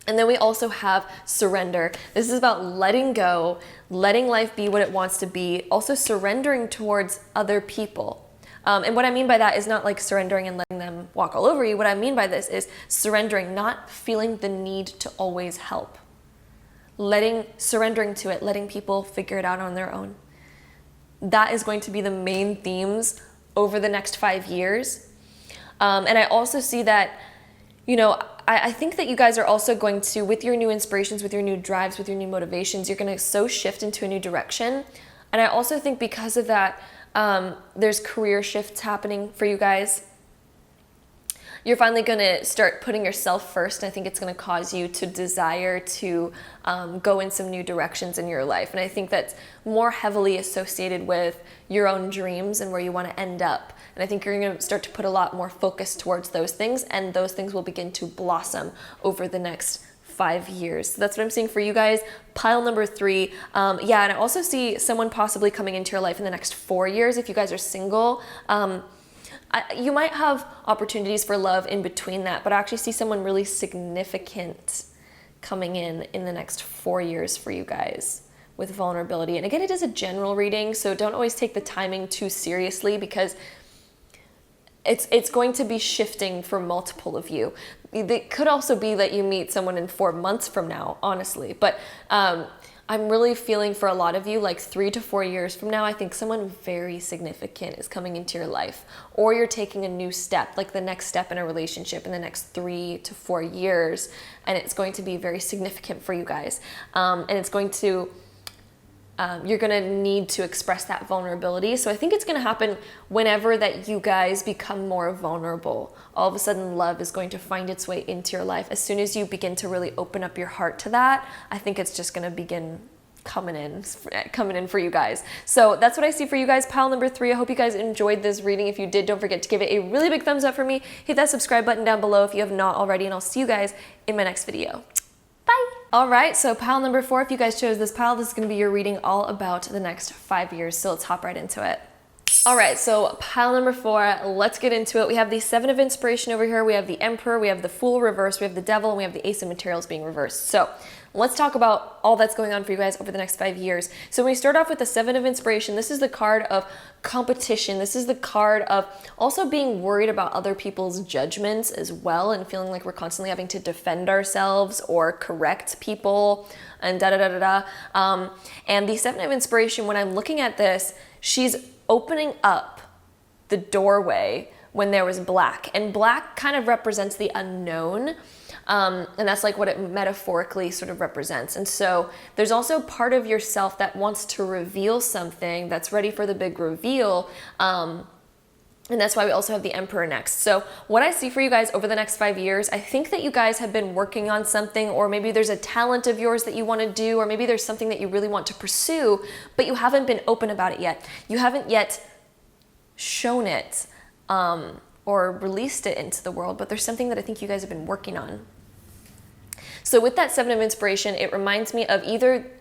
And then we also have surrender. This is about letting go, letting life be what it wants to be, also surrendering towards other people. And what I mean by that is not like surrendering and letting them walk all over you. What I mean by this is surrendering, not feeling the need to always help. Surrendering to it, letting people figure it out on their own. That is going to be the main themes over the next 5 years. And I also see that, I think that you guys are also going to, with your new inspirations, with your new drives, with your new motivations, you're going to so shift into a new direction. And I also think because of that, there's career shifts happening for you guys. You're finally going to start putting yourself first. And I think it's going to cause you to desire to go in some new directions in your life. And I think that's more heavily associated with your own dreams and where you want to end up. And I think you're going to start to put a lot more focus towards those things, and those things will begin to blossom over the next 5 years. So that's what I'm seeing for you guys. Pile number 3. And I also see someone possibly coming into your life in the next 4 years. If you guys are single, you might have opportunities for love in between that, but I actually see someone really significant coming in the next 4 years for you guys with vulnerability. And again, it is a general reading, so don't always take the timing too seriously, because it's going to be shifting for multiple of you. It could also be that you meet someone in 4 months from now, honestly. But I'm really feeling for a lot of you, like 3 to 4 years from now, I think someone very significant is coming into your life. Or you're taking a new step, like the next step in a relationship in the next 3 to 4 years. And it's going to be very significant for you guys. And it's going to... you're going to need to express that vulnerability. So I think it's going to happen whenever that you guys become more vulnerable. All of a sudden, love is going to find its way into your life. As soon as you begin to really open up your heart to that, I think it's just going to begin coming in for you guys. So that's what I see for you guys. Pile number 3. I hope you guys enjoyed this reading. If you did, don't forget to give it a really big thumbs up for me. Hit that subscribe button down below if you have not already, and I'll see you guys in my next video. Bye. All right, so pile number 4, if you guys chose this pile, this is going to be your reading all about the next 5 years. So let's hop right into it. All right, so pile number 4, let's get into it. We have the 7 of Inspiration over here. We have the Emperor, we have the Fool reversed, we have the Devil, and we have the Ace of Materials being reversed. So let's talk about all that's going on for you guys over the next 5 years. So when we start off with the 7 of Inspiration, this is the card of competition. This is the card of also being worried about other people's judgments as well, and feeling like we're constantly having to defend ourselves or correct people and and the 7 of Inspiration, when I'm looking at this, she's opening up the doorway when there was black, and black kind of represents the unknown. And that's like what it metaphorically sort of represents. And so there's also part of yourself that wants to reveal something, that's ready for the big reveal. And that's why we also have the Emperor next. So what I see for you guys over the next 5 years, I think that you guys have been working on something, or maybe there's a talent of yours that you want to do, or maybe there's something that you really want to pursue, but you haven't been open about it yet. You haven't yet shown it, or released it into the world, but there's something that I think you guys have been working on. So with that 7 of Inspiration, it reminds me of either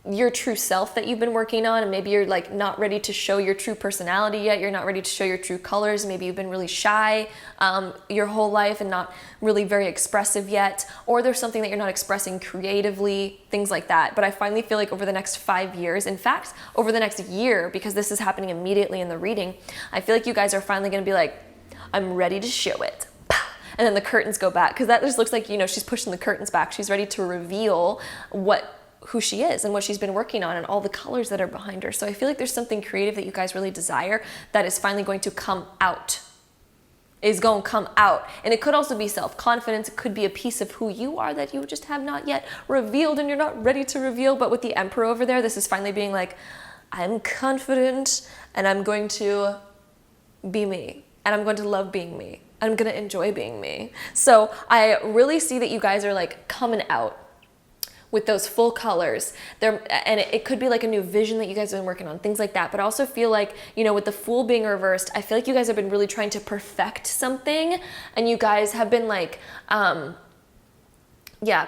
your true self that you've been working on, and maybe you're like not ready to show your true personality yet, you're not ready to show your true colors, maybe you've been really shy your whole life and not really very expressive yet, or there's something that you're not expressing creatively, things like that. But I finally feel like over the next 5 years, in fact, over the next year, because this is happening immediately in the reading, I feel like you guys are finally going to be like, I'm ready to show it. And then the curtains go back, because that just looks like, she's pushing the curtains back. She's ready to reveal who she is and what she's been working on and all the colors that are behind her. So I feel like there's something creative that you guys really desire that is finally going to come out. And it could also be self-confidence. It could be a piece of who you are that you just have not yet revealed and you're not ready to reveal. But with the Emperor over there, this is finally being like, I'm confident and I'm going to be me and I'm going to love being me. I'm going to enjoy being me. So I really see that you guys are like coming out with those full colors there, and it could be like a new vision that you guys have been working on, things like that. But I also feel like, you know, with the Fool being reversed, I feel like you guys have been really trying to perfect something, and you guys have been like,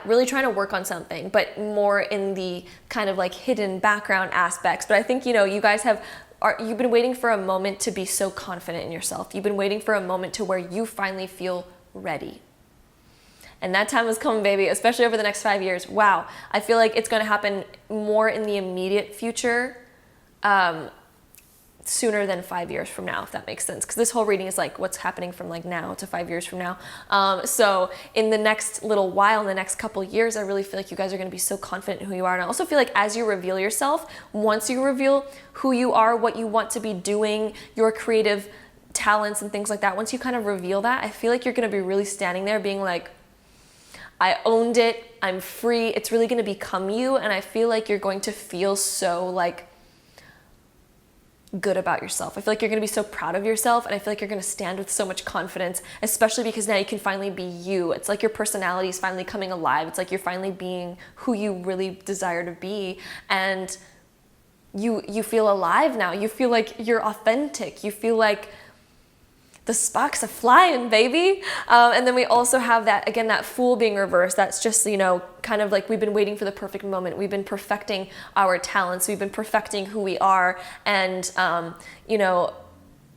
really trying to work on something, but more in the kind of like hidden background aspects. But I think, you know, you guys you've been waiting for a moment to be so confident in yourself. You've been waiting for a moment to where you finally feel ready. And that time is coming, baby, especially over the next 5 years. Wow. I feel like it's going to happen more in the immediate future, sooner than 5 years from now, if that makes sense. Because this whole reading is like what's happening from like now to 5 years from now. So in the next little while, in the next couple years, I really feel like you guys are going to be so confident in who you are. And I also feel like as you reveal yourself, once you reveal who you are, what you want to be doing, your creative talents and things like that, once you kind of reveal that, I feel like you're going to be really standing there being like, I owned it, I'm free, it's really gonna become you, and I feel like you're going to feel so like good about yourself. I feel like you're gonna be so proud of yourself, and I feel like you're gonna stand with so much confidence, especially because now you can finally be you. It's like your personality is finally coming alive. It's like you're finally being who you really desire to be, and you feel alive now. You feel like you're authentic. You feel like the sparks are flying, baby. And then we also have that, again, that Fool being reversed. That's just, you know, kind of like we've been waiting for the perfect moment. We've been perfecting our talents. We've been perfecting who we are, and, you know,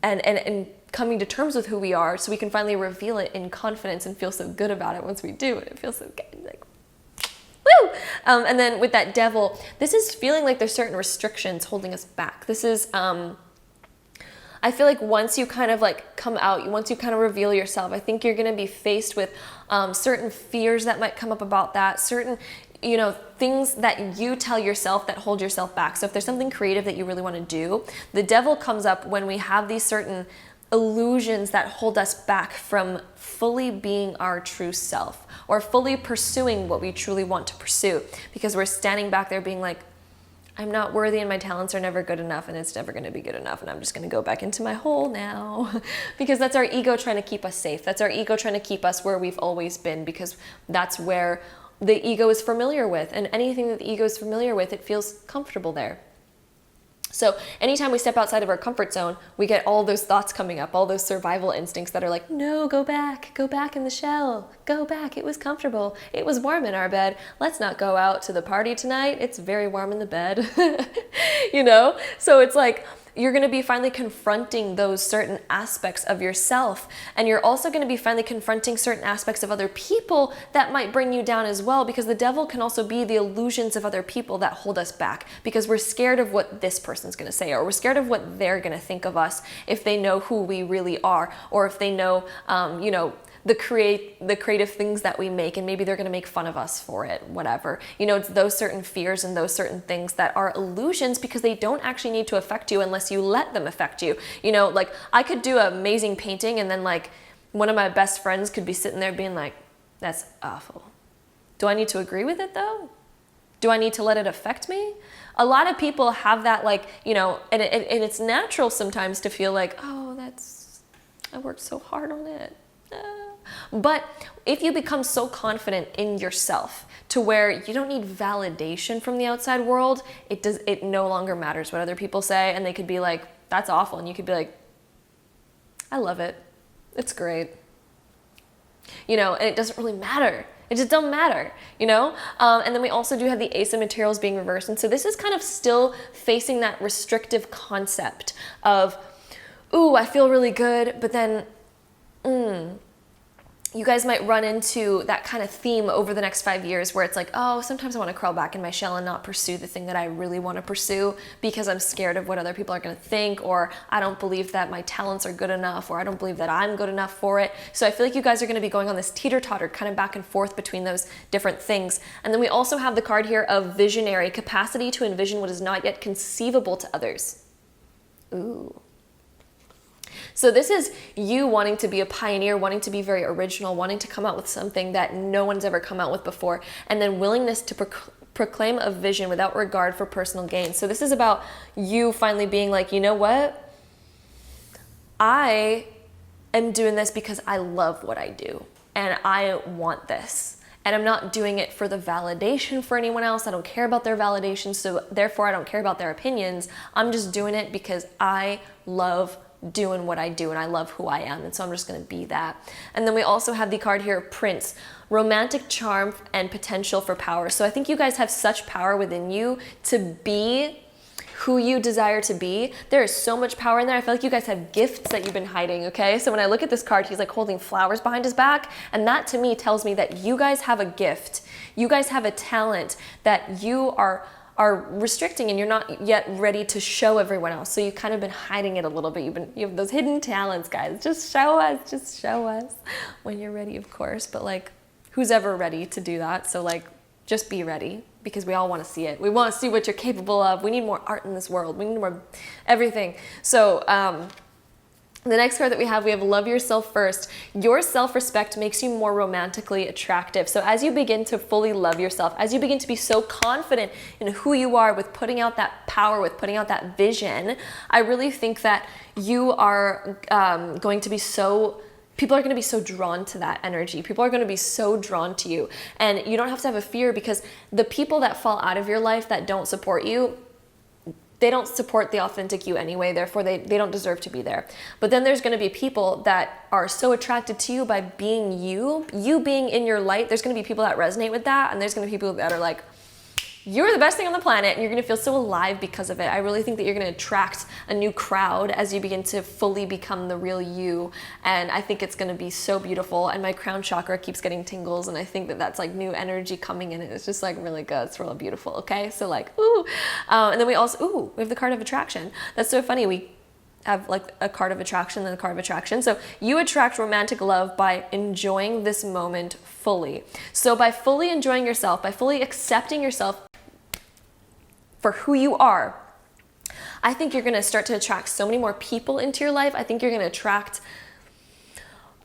and coming to terms with who we are so we can finally reveal it in confidence and feel so good about it once we do it. It feels so good. Like, woo! And then with that Devil, this is feeling like there's certain restrictions holding us back. This is, I feel like once you kind of like come out, once you kind of reveal yourself, I think you're going to be faced with certain fears that might come up about that, certain, you know, things that you tell yourself that hold yourself back. So if there's something creative that you really want to do, the Devil comes up when we have these certain illusions that hold us back from fully being our true self or fully pursuing what we truly want to pursue, because we're standing back there being like, I'm not worthy and my talents are never good enough and it's never going to be good enough and I'm just going to go back into my hole now. Because that's our ego trying to keep us safe. That's our ego trying to keep us where we've always been, because that's where the ego is familiar with, and anything that the ego is familiar with, it feels comfortable there. So anytime we step outside of our comfort zone, we get all those thoughts coming up, all those survival instincts that are like, no, go back in the shell, go back, it was comfortable, it was warm in our bed, let's not go out to the party tonight, it's very warm in the bed, you know? So it's like, you're going to be finally confronting those certain aspects of yourself. And you're also going to be finally confronting certain aspects of other people that might bring you down as well, because the Devil can also be the illusions of other people that hold us back, because we're scared of what this person's going to say, or we're scared of what they're going to think of us if they know who we really are, or if they know, you know, the creative things that we make, and maybe they're going to make fun of us for it, whatever. You know, it's those certain fears and those certain things that are illusions, because they don't actually need to affect you unless you let them affect you. You know, like I could do an amazing painting and then like one of my best friends could be sitting there being like, that's awful. Do I need to agree with it though? Do I need to let it affect me? A lot of people have that, like, you know, and it's natural sometimes to feel like, oh, I worked so hard on it. But if you become so confident in yourself to where you don't need validation from the outside world, it no longer matters what other people say, and they could be like, that's awful, and you could be like, I love it, it's great, you know, and it doesn't really matter. It just don't matter, you know? And then we also do have the Ace of Materials being reversed, and so this is kind of still facing that restrictive concept of, ooh, I feel really good, but then you guys might run into that kind of theme over the next 5 years where it's like, oh, sometimes I want to crawl back in my shell and not pursue the thing that I really want to pursue because I'm scared of what other people are going to think, or I don't believe that my talents are good enough, or I don't believe that I'm good enough for it. So I feel like you guys are going to be going on this teeter-totter kind of back and forth between those different things. And then we also have the card here of visionary, capacity to envision what is not yet conceivable to others. Ooh. So this is you wanting to be a pioneer, wanting to be very original, wanting to come out with something that no one's ever come out with before, and then willingness to proclaim a vision without regard for personal gain. So this is about you finally being like, you know what? I am doing this because I love what I do and I want this. And I'm not doing it for the validation for anyone else. I don't care about their validation, so therefore I don't care about their opinions. I'm just doing it because I love doing what I do and I love who I am, and so I'm just going to be that. And then we also have the card here, Prince, romantic charm and potential for power. So I think you guys have such power within you to be who you desire to be. There is so much power in there. I feel like you guys have gifts that you've been hiding, okay? So when I look at this card, he's like holding flowers behind his back, and that to me tells me that you guys have a gift. You guys have a talent that you are restricting and you're not yet ready to show everyone else. So you've kind of been hiding it a little bit. You have those hidden talents, guys. Just show us when you're ready, of course. But like, who's ever ready to do that? So like, just be ready, because we all want to see it. We want to see what you're capable of. We need more art in this world. We need more everything. So the next card that we have love yourself first. Your self-respect makes you more romantically attractive. So as you begin to fully love yourself, as you begin to be so confident in who you are with putting out that power, with putting out that vision, I really think that you are going to be so... People are going to be so drawn to that energy. People are going to be so drawn to you. And you don't have to have a fear, because the people that fall out of your life that don't support you, they don't support the authentic you anyway. Therefore, they don't deserve to be there. But then there's going to be people that are so attracted to you by being you being in your light. There's going to be people that resonate with that. And there's going to be people that are like, you're the best thing on the planet, and you're going to feel so alive because of it. I really think that you're going to attract a new crowd as you begin to fully become the real you. And I think it's going to be so beautiful. And my crown chakra keeps getting tingles, and I think that that's like new energy coming in. It's just like really good. It's really beautiful. Okay. So like, ooh. And then we have the card of attraction. That's so funny. We have like a card of attraction and a card of attraction. So you attract romantic love by enjoying this moment fully. So by fully enjoying yourself, by fully accepting yourself for who you are, I think you're going to start to attract so many more people into your life. I think you're going to attract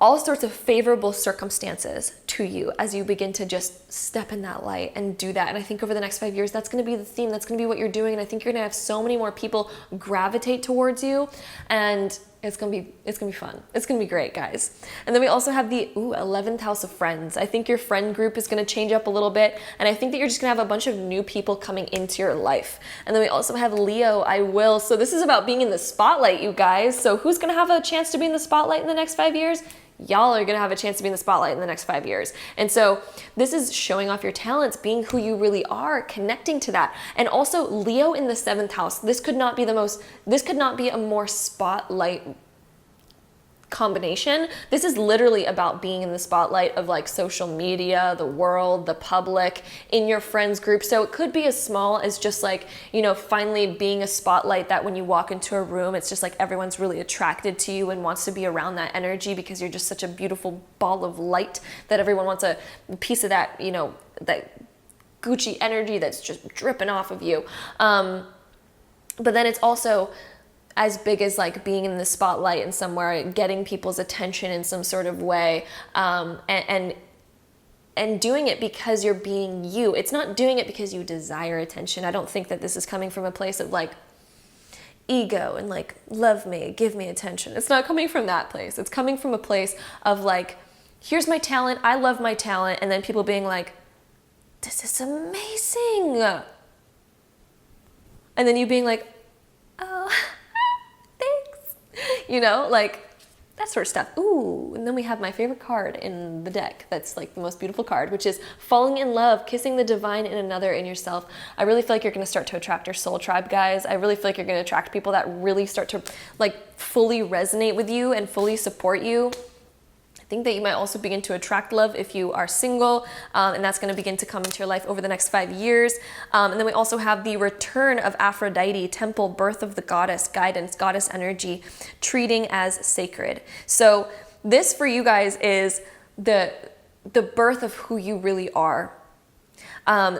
all sorts of favorable circumstances to you as you begin to just step in that light and do that. And I think over the next 5 years, that's going to be the theme. That's going to be what you're doing. And I think you're going to have so many more people gravitate towards you, and it's going to be fun. It's going to be great, guys. And then we also have the 11th house of friends. I think your friend group is going to change up a little bit. And I think that you're just going to have a bunch of new people coming into your life. And then we also have Leo, I will. So this is about being in the spotlight, you guys. So who's going to have a chance to be in the spotlight in the next 5 years? Y'all are going to have a chance to be in the spotlight in the next 5 years. And so this is showing off your talents, being who you really are, connecting to that. And also Leo in the 7th house. This could not be a more spotlight combination. This is literally about being in the spotlight of like social media, the world, the public, in your friends group. So it could be as small as just like, finally being a spotlight that when you walk into a room, it's just like everyone's really attracted to you and wants to be around that energy because you're just such a beautiful ball of light that everyone wants a piece of that, that Gucci energy that's just dripping off of you. But then it's also as big as like being in the spotlight and somewhere, getting people's attention in some sort of way, and doing it because you're being you. It's not doing it because you desire attention. I don't think that this is coming from a place of like ego and like, love me, give me attention. It's not coming from that place. It's coming from a place of like, here's my talent, I love my talent, and then people being like, this is amazing. And then you being like, oh, like that sort of stuff. Ooh, and then we have my favorite card in the deck. That's like the most beautiful card, which is falling in love, kissing the divine in another, in yourself. I really feel like you're going to start to attract your soul tribe, guys. I really feel like you're going to attract people that really start to like fully resonate with you and fully support you. I think that you might also begin to attract love if you are single, and that's going to begin to come into your life over the next 5 years. And then we also have the return of Aphrodite, temple, birth of the goddess, guidance, goddess energy, treating as sacred. So this for you guys is the birth of who you really are.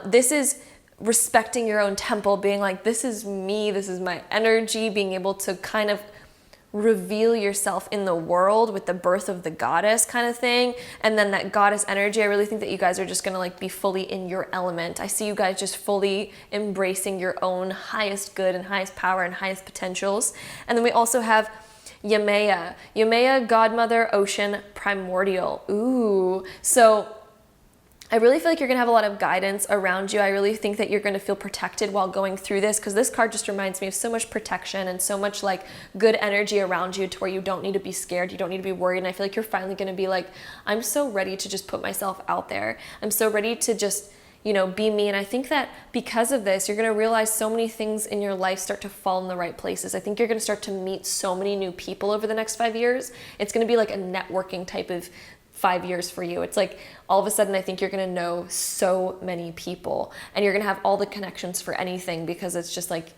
This is respecting your own temple, being like, this is me, this is my energy, being able to kind of reveal yourself in the world with the birth of the goddess kind of thing. And then that goddess energy, I really think that you guys are just gonna like be fully in your element. I see you guys just fully embracing your own highest good and highest power and highest potentials. And then we also have Yemaya, godmother, ocean, primordial. Ooh, so I really feel like you're gonna have a lot of guidance around you. I really think that you're gonna feel protected while going through this, because this card just reminds me of so much protection and so much like good energy around you to where you don't need to be scared, you don't need to be worried. And I feel like you're finally gonna be like, I'm so ready to just put myself out there. I'm so ready to just, you know, be me. And I think that because of this, you're gonna realize so many things in your life start to fall in the right places. I think you're gonna start to meet so many new people over the next 5 years. It's gonna be like a networking type of 5 years for you. It's like all of a sudden I think you're gonna know so many people and you're gonna have all the connections for anything, because it's just like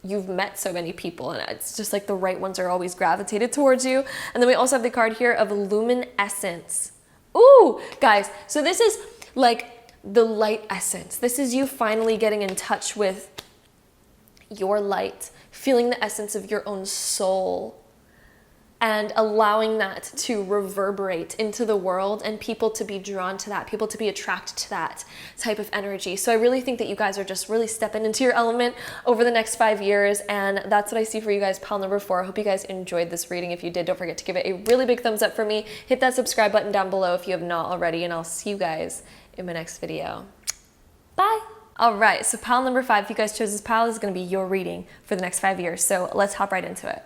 you've met so many people and it's just like the right ones are always gravitated towards you. And then we also have the card here of luminescence. Ooh, guys, so this is like the light essence. This is you finally getting in touch with your light, feeling the essence of your own soul, and allowing that to reverberate into the world and people to be drawn to that, people to be attracted to that type of energy. So I really think that you guys are just really stepping into your element over the next 5 years, and that's what I see for you guys, pile number 4. I hope you guys enjoyed this reading. If you did, don't forget to give it a really big thumbs up for me. Hit that subscribe button down below if you have not already, and I'll see you guys in my next video. Bye! All right, so pile number 5, if you guys chose this pile, is gonna be your reading for the next 5 years. So let's hop right into it.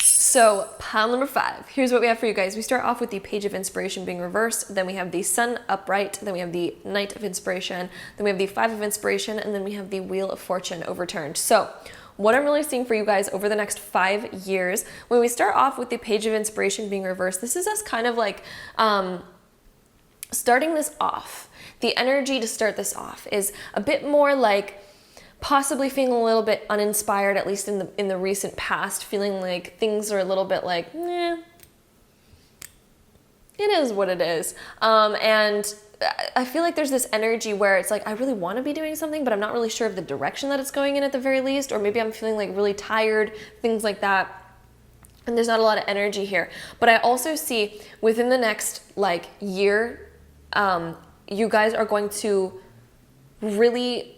So pile number 5, here's what we have for you guys. We start off with the Page of Inspiration being reversed, then we have the Sun upright, then we have the Knight of Inspiration, then we have the 5 of Inspiration, and then we have the Wheel of Fortune overturned. So what I'm really seeing for you guys over the next 5 years, when we start off with the Page of Inspiration being reversed, this is us kind of like starting this off. The energy to start this off is a bit more like possibly feeling a little bit uninspired, at least in the recent past, feeling like things are a little bit like, eh, it is what it is. And I feel like there's this energy where it's like, I really want to be doing something, but I'm not really sure of the direction that it's going in at the very least, or maybe I'm feeling like really tired, things like that. And there's not a lot of energy here. But I also see within the next like year, you guys are going to really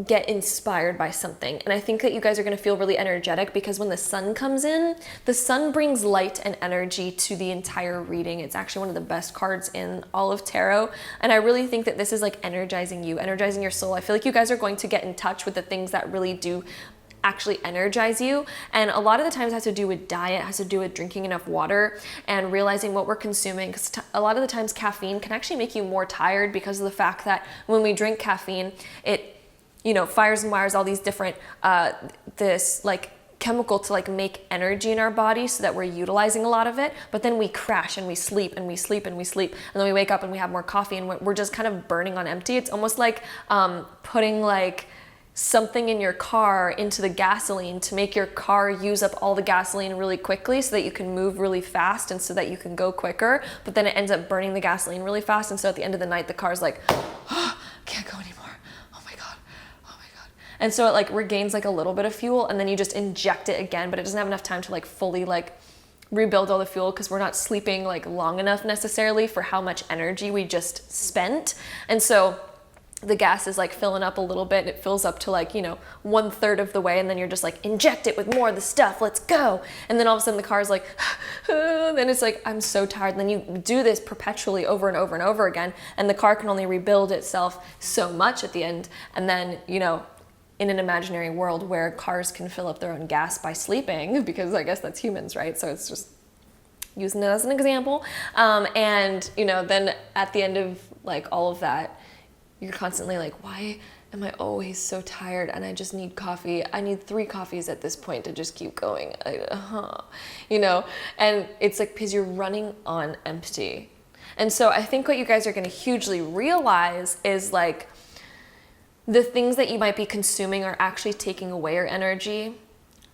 get inspired by something. And I think that you guys are going to feel really energetic, because when the sun comes in, the sun brings light and energy to the entire reading. It's actually one of the best cards in all of tarot. And I really think that this is like energizing you, energizing your soul. I feel like you guys are going to get in touch with the things that really do actually energize you. And a lot of the times it has to do with diet, has to do with drinking enough water and realizing what we're consuming, because a lot of the times caffeine can actually make you more tired, because of the fact that when we drink caffeine, it, you know, fires and wires all these different this like chemical to like make energy in our body, so that we're utilizing a lot of it, but then we crash and we sleep and we sleep and we sleep, and then we wake up and we have more coffee and we're just kind of burning on empty. It's almost like putting like something in your car into the gasoline to make your car use up all the gasoline really quickly, so that you can move really fast and so that you can go quicker, but then it ends up burning the gasoline really fast, and so at the end of the night the car's like, oh, can't go anymore. And so it like regains like a little bit of fuel, and then you just inject it again, but it doesn't have enough time to like fully like rebuild all the fuel, because we're not sleeping like long enough necessarily for how much energy we just spent. And so the gas is like filling up a little bit. It fills up to like, you know, 1/3 of the way, and then you're just like, inject it with more of the stuff, let's go. And then all of a sudden the car's like, then it's like, I'm so tired. And then you do this perpetually over and over and over again, and the car can only rebuild itself so much at the end. And then, you know, in an imaginary world where cars can fill up their own gas by sleeping, because I guess that's humans, right? So it's just using it as an example. And, you know, then at the end of like all of that, you're constantly like, why am I always so tired and I just need coffee? I need 3 coffees at this point to just keep going, you know? And it's like, because you're running on empty. And so I think what you guys are going to hugely realize is like, the things that you might be consuming are actually taking away your energy.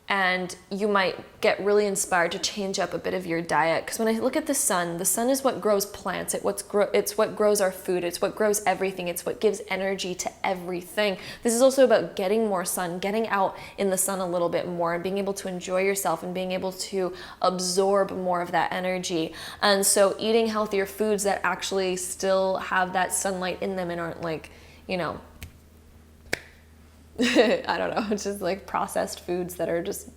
and you might get really inspired to change up a bit of your diet. Because when I look at the sun is what grows plants. It's what grows our food. It's what grows everything. It's what gives energy to everything. This is also about getting more sun, getting out in the sun a little bit more, and being able to enjoy yourself and being able to absorb more of that energy. And so eating healthier foods that actually still have that sunlight in them and aren't like, you know, I don't know, it's just like processed foods that are just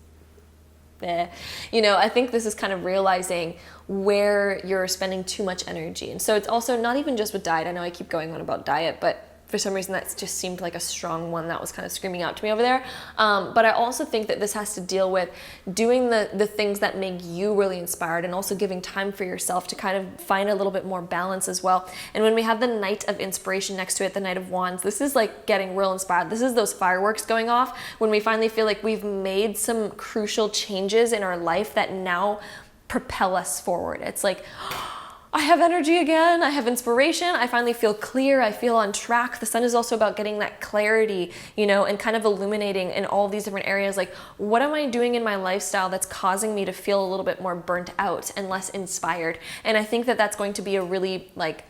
you know, I think this is kind of realizing where you're spending too much energy. And so it's also not even just with diet. I know I keep going on about diet, but for some reason that just seemed like a strong one that was kind of screaming out to me over there. But I also think that this has to deal with doing the things that make you really inspired, and also giving time for yourself to kind of find a little bit more balance as well. And when we have the Knight of Inspiration next to it, the Knight of Wands, this is like getting real inspired. This is those fireworks going off when we finally feel like we've made some crucial changes in our life that now propel us forward. It's like, I have energy again, I have inspiration, I finally feel clear, I feel on track. The sun is also about getting that clarity, you know, and kind of illuminating in all these different areas. Like, what am I doing in my lifestyle that's causing me to feel a little bit more burnt out and less inspired? And I think that that's going to be a really like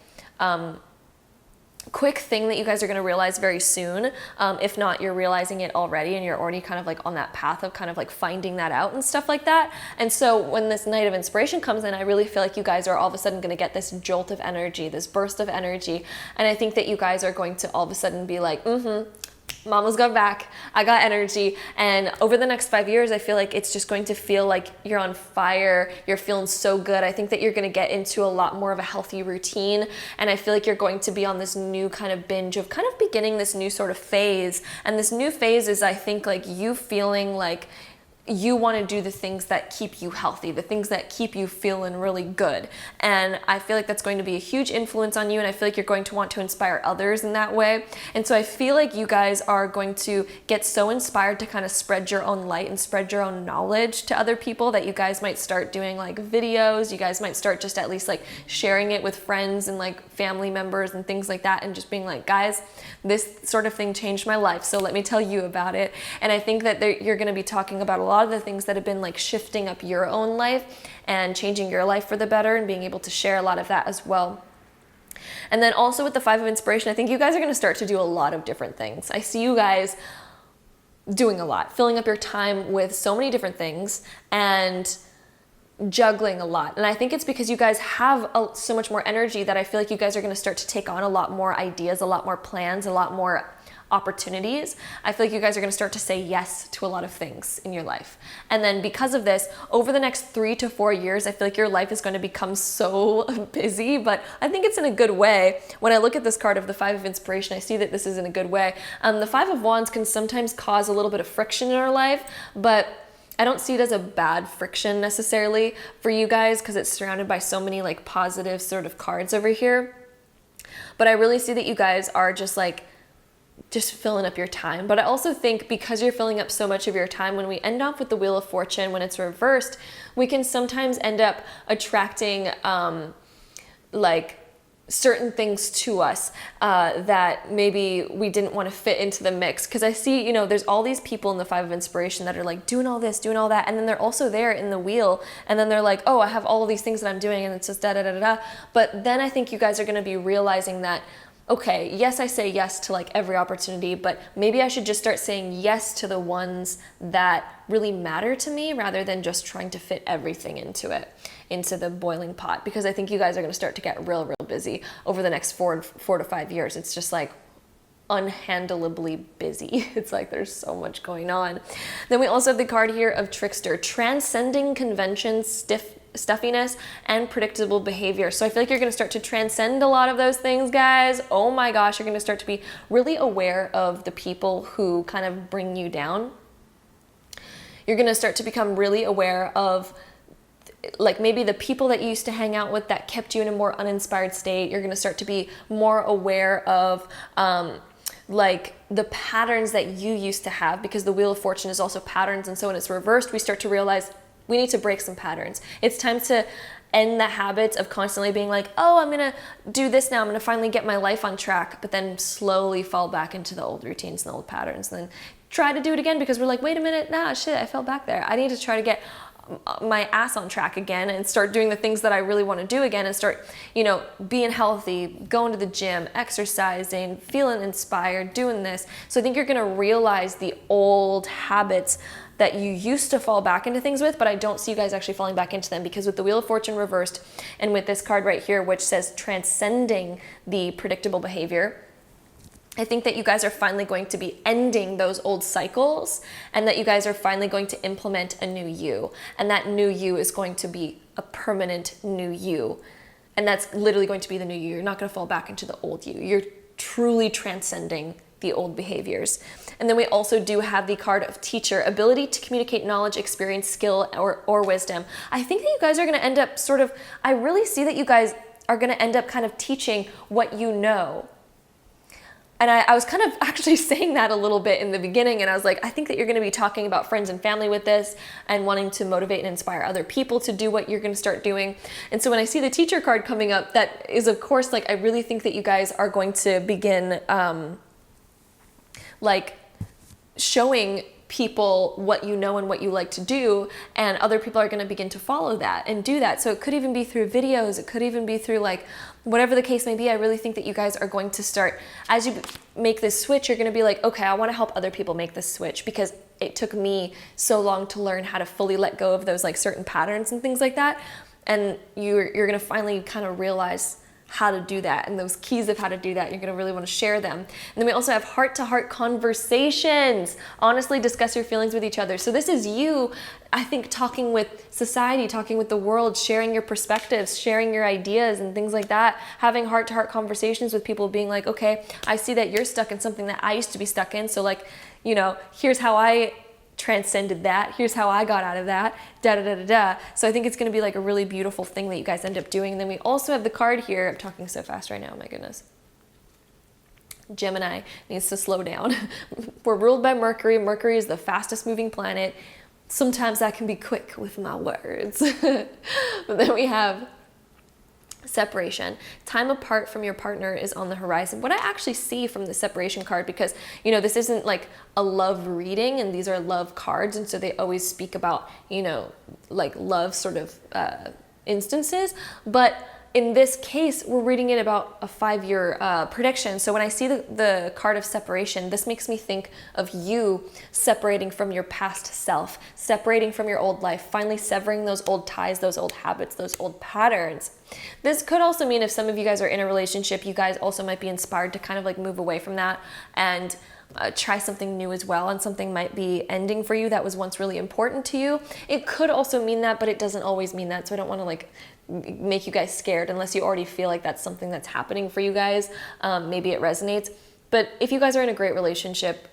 quick thing that you guys are going to realize very soon. If not, you're realizing it already and you're already kind of like on that path of kind of like finding that out and stuff like that. And so when this Knight of Inspiration comes in, I really feel like you guys are all of a sudden going to get this jolt of energy, this burst of energy. And I think that you guys are going to all of a sudden be like, Mama's got back, I got energy. And over the next 5 years, I feel like it's just going to feel like you're on fire, you're feeling so good. I think that you're going to get into a lot more of a healthy routine, and I feel like you're going to be on this new kind of binge of kind of beginning this new sort of phase. And this new phase is, I think, like you feeling like you want to do the things that keep you healthy, the things that keep you feeling really good. And I feel like that's going to be a huge influence on you, and I feel like you're going to want to inspire others in that way. And so I feel like you guys are going to get so inspired to kind of spread your own light and spread your own knowledge to other people that you guys might start doing like videos, you guys might start just at least like sharing it with friends and like family members and things like that, and just being like, guys, this sort of thing changed my life, so let me tell you about it. And I think that you're going to be talking about a lot of the things that have been like shifting up your own life and changing your life for the better, and being able to share a lot of that as well. And then also with the Five of Inspiration, I think you guys are going to start to do a lot of different things. I see you guys doing a lot, filling up your time with so many different things and juggling a lot. And I think it's because you guys have so much more energy that I feel like you guys are going to start to take on a lot more ideas, a lot more plans, a lot more opportunities. I feel like you guys are going to start to say yes to a lot of things in your life. And then because of this, over the next 3 to 4 years, I feel like your life is going to become so busy, but I think it's in a good way. When I look at this card of the Five of Inspiration, I see that this is in a good way. The Five of Wands can sometimes cause a little bit of friction in our life, but I don't see it as a bad friction necessarily for you guys, because it's surrounded by so many like positive sort of cards over here. But I really see that you guys are just filling up your time. But I also think because you're filling up so much of your time, when we end off with the Wheel of Fortune, when it's reversed, we can sometimes end up attracting like certain things to us that maybe we didn't want to fit into the mix. Because I see, you know, there's all these people in the Five of Inspiration that are like doing all this, doing all that, and then they're also there in the wheel, and then they're like, oh, I have all of these things that I'm doing, and it's just da da da da. But then I think you guys are going to be realizing that, okay, yes, I say yes to like every opportunity, but maybe I should just start saying yes to the ones that really matter to me, rather than just trying to fit everything into the boiling pot. Because I think you guys are going to start to get real busy over the next 4 to 5 years. It's just like unhandleably busy. It's like there's so much going on. Then we also have the card here of Trickster, transcending conventions, stuffiness, and predictable behavior. So I feel like you're going to start to transcend a lot of those things, guys. Oh my gosh, you're going to start to be really aware of the people who kind of bring you down. You're going to start to become really aware of like maybe the people that you used to hang out with that kept you in a more uninspired state. You're going to start to be more aware of like the patterns that you used to have, because the Wheel of Fortune is also patterns. And so when it's reversed, we start to realize we need to break some patterns. It's time to end the habits of constantly being like, oh, I'm going to do this now, I'm going to finally get my life on track, but then slowly fall back into the old routines and the old patterns. And then try to do it again because we're like, wait a minute, nah, shit, I fell back there. I need to try to get my ass on track again and start doing the things that I really want to do again and start, being healthy, going to the gym, exercising, feeling inspired, doing this. So I think you're going to realize the old habits that you used to fall back into things with, but I don't see you guys actually falling back into them, because with the Wheel of Fortune reversed and with this card right here, which says transcending the predictable behavior, I think that you guys are finally going to be ending those old cycles, and that you guys are finally going to implement a new you. And that new you is going to be a permanent new you. And that's literally going to be the new you. You're not going to fall back into the old you. You're truly transcending the old behaviors. And then we also do have the card of Teacher, ability to communicate knowledge, experience, skill, or wisdom. I think that you guys are going to end up I really see that you guys are going to end up kind of teaching what you know. And I was kind of actually saying that a little bit in the beginning, and I was like, I think that you're going to be talking about friends and family with this and wanting to motivate and inspire other people to do what you're going to start doing. And so when I see the Teacher card coming up, that is, of course, I really think that you guys are going to begin showing people what you know and what you like to do, and other people are going to begin to follow that and do that. So it could even be through videos, it could even be through whatever the case may be. I really think that you guys are going to start, as you make this switch, you're going to be like, okay, I want to help other people make this switch, because it took me so long to learn how to fully let go of those certain patterns and things like that. And you're going to finally kind of realize how to do that, and those keys of how to do that. You're going to really want to share them. And then we also have heart-to-heart conversations. Honestly discuss your feelings with each other. So this is you, I think, talking with society, talking with the world, sharing your perspectives, sharing your ideas and things like that, having heart-to-heart conversations with people, being like, okay, I see that you're stuck in something that I used to be stuck in. So here's how I transcended that. Here's how I got out of that. So I think it's going to be a really beautiful thing that you guys end up doing. And then we also have the card here. I'm talking so fast right now. Oh my goodness. Gemini needs to slow down. We're ruled by Mercury. Mercury is the fastest moving planet. Sometimes I can be quick with my words. But then we have separation. Time apart from your partner is on the horizon. What I actually see from the separation card, because this isn't a love reading, and these are love cards, and so they always speak about love sort of instances, but in this case, we're reading it about a 5-year prediction. So when I see the card of separation, this makes me think of you separating from your past self, separating from your old life, finally severing those old ties, those old habits, those old patterns. This could also mean, if some of you guys are in a relationship, you guys also might be inspired to kind of move away from that and try something new as well, and something might be ending for you that was once really important to you. It could also mean that, but it doesn't always mean that. So I don't want to make you guys scared unless you already feel like that's something that's happening for you guys. Maybe it resonates. But if you guys are in a great relationship,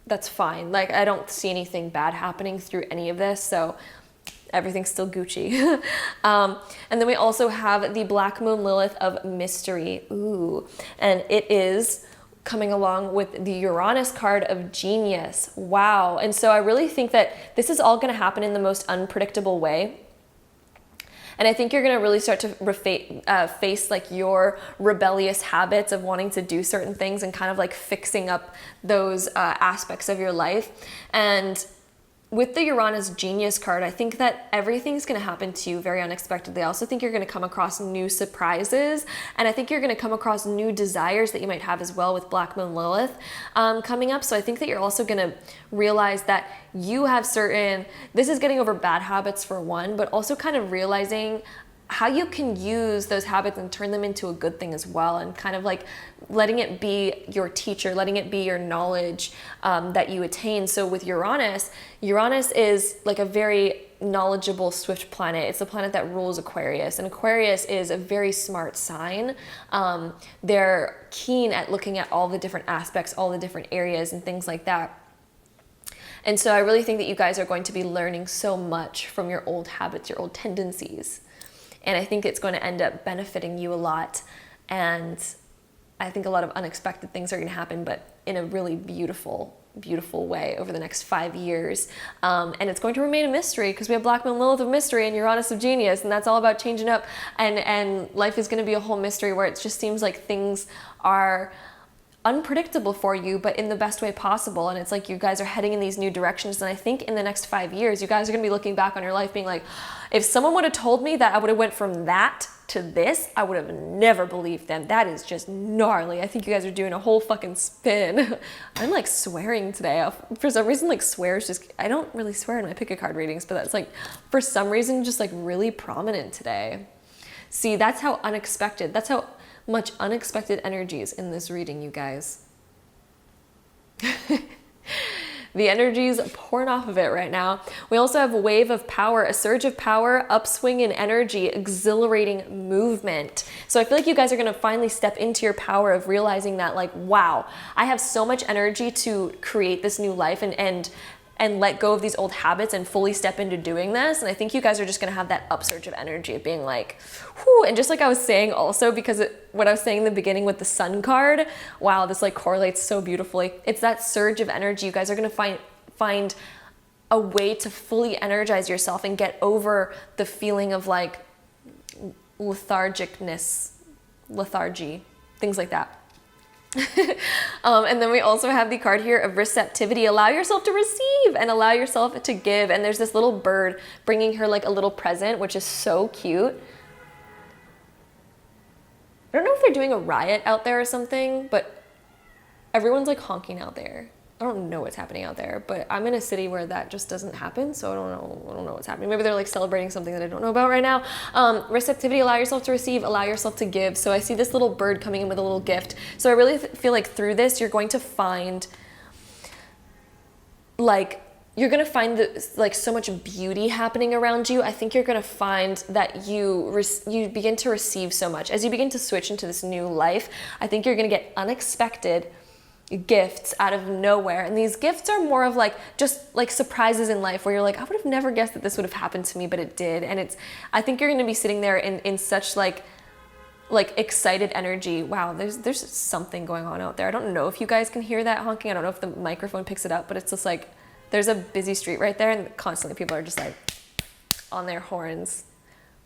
that's fine. I don't see anything bad happening through any of this. So everything's still Gucci. And then we also have the Black Moon Lilith of Mystery. Ooh. And it is coming along with the Uranus card of Genius. Wow. And so I really think that this is all going to happen in the most unpredictable way. And I think you're going to really start to face your rebellious habits of wanting to do certain things, and kind of fixing up those aspects of your life. And with the Uranus Genius card, I think that everything's going to happen to you very unexpectedly. I also think you're going to come across new surprises, and I think you're going to come across new desires that you might have as well with Black Moon Lilith coming up. So I think that you're also going to realize that you have this is getting over bad habits for one, but also kind of realizing how you can use those habits and turn them into a good thing as well, and kind of letting it be your teacher, letting it be your knowledge that you attain. So with Uranus is a very knowledgeable, swift planet. It's the planet that rules Aquarius, and Aquarius is a very smart sign. They're keen at looking at all the different aspects, all the different areas and things like that. And so I really think that you guys are going to be learning so much from your old habits, your old tendencies. And I think it's going to end up benefiting you a lot. And I think a lot of unexpected things are going to happen, but in a really beautiful way over the next 5 years. And it's going to remain a mystery, because we have Black Moon Lilith of Mystery and Uranus of Genius, and that's all about changing up. And life is going to be a whole mystery, where it just seems like things are unpredictable for you, but in the best way possible. And it's like you guys are heading in these new directions. And I think in the next 5 years, you guys are gonna be looking back on your life being like, if someone would have told me that I would have went from that to this, I would have never believed them. That is just gnarly. I think you guys are doing a whole fucking spin. I'm like swearing today. For some reason, like swears just, I don't really swear in my pick a card readings, but that's like, for some reason, just like really prominent today. See, that's how unexpected, that's how much unexpected energy is in this reading, you guys. The energy is pouring off of it right now. We also have a wave of power, a surge of power, upswing in energy, exhilarating movement. So I feel like you guys are going to finally step into your power of realizing that, like, wow, I have so much energy to create this new life and let go of these old habits and fully step into doing this. And I think you guys are just gonna have that upsurge of energy of being like, whew. And just like I was saying also, because what I was saying in the beginning with the sun card, wow, this like correlates so beautifully. It's that surge of energy. You guys are gonna find a way to fully energize yourself and get over the feeling of like lethargy, things like that. And then we also have the card here of receptivity. Allow yourself to receive and allow yourself to give. And there's this little bird bringing her like a little present, which is so cute. I don't know if they're doing a riot out there or something, but everyone's like honking out there. I don't know what's happening out there, but I'm in a city where that just doesn't happen, so I don't know what's happening. Maybe they're like celebrating something that I don't know about right now. Receptivity, allow yourself to receive, allow yourself to give. So I see this little bird coming in with a little gift. So I really feel like through this, you're going to find like, you're going to find like so much beauty happening around you. I think you're going to find that you begin to receive so much. As you begin to switch into this new life, I think you're going to get unexpected gifts out of nowhere. And these gifts are more of like just like surprises in life where you're like, I would have never guessed that this would have happened to me, but it did. And I think you're going to be sitting there in such like excited energy. Wow, there's something going on out there. I don't know if you guys can hear that honking. I don't know if the microphone picks it up, but it's just like there's a busy street right there and constantly people are just like on their horns.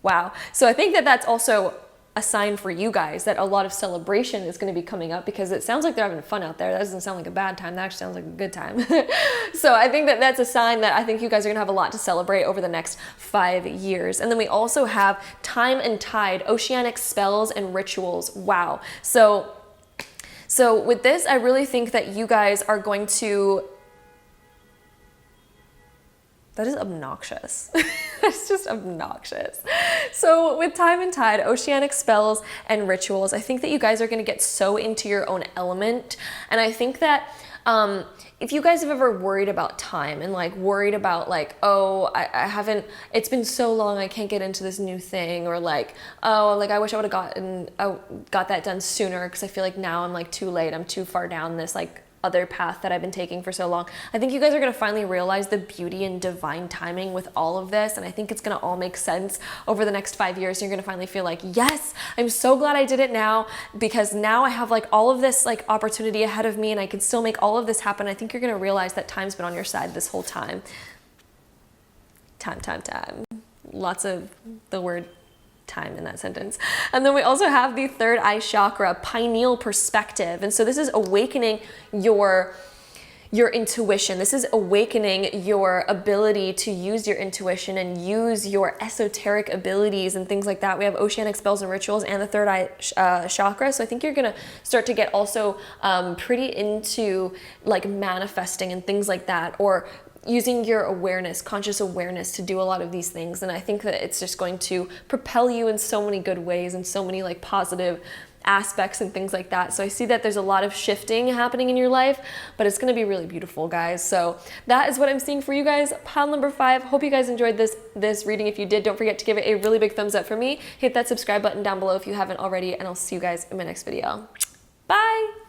Wow. So I think that that's also a sign for you guys that a lot of celebration is going to be coming up, because it sounds like they're having fun out there. That doesn't sound like a bad time. That actually sounds like a good time. So I think that that's a sign that I think you guys are going to have a lot to celebrate over the next 5 years. And then we also have time and tide, oceanic spells and rituals. Wow. So with this, I really think that you guys are going to... That is obnoxious. That's just obnoxious. So with time and tide, oceanic spells and rituals, I think that you guys are going to get so into your own element. And I think that if you guys have ever worried about time and like worried about like, oh, I haven't, it's been so long, I can't get into this new thing, or like, oh, like I wish I would have got that done sooner because I feel like now I'm like too late, I'm too far down this like other path that I've been taking for so long. I think you guys are going to finally realize the beauty and divine timing with all of this, and I think it's going to all make sense over the next 5 years. You're going to finally feel like, yes, I'm so glad I did it now, because now I have like all of this like opportunity ahead of me and I can still make all of this happen. I think you're going to realize that time's been on your side this whole time. Time. Lots of the word time in that sentence. And then we also have the third eye chakra, pineal perspective. And so this is awakening your intuition. This is awakening your ability to use your intuition and use your esoteric abilities and things like that. We have oceanic spells and rituals and the third eye chakra. So I think you're going to start to get also pretty into like manifesting and things like that, or using your awareness, conscious awareness, to do a lot of these things. And I think that it's just going to propel you in so many good ways and so many like positive aspects and things like that. So I see that there's a lot of shifting happening in your life, but it's going to be really beautiful, guys. So that is what I'm seeing for you guys. Pile number 5. Hope you guys enjoyed this reading. If you did, don't forget to give it a really big thumbs up for me. Hit that subscribe button down below if you haven't already, and I'll see you guys in my next video. Bye.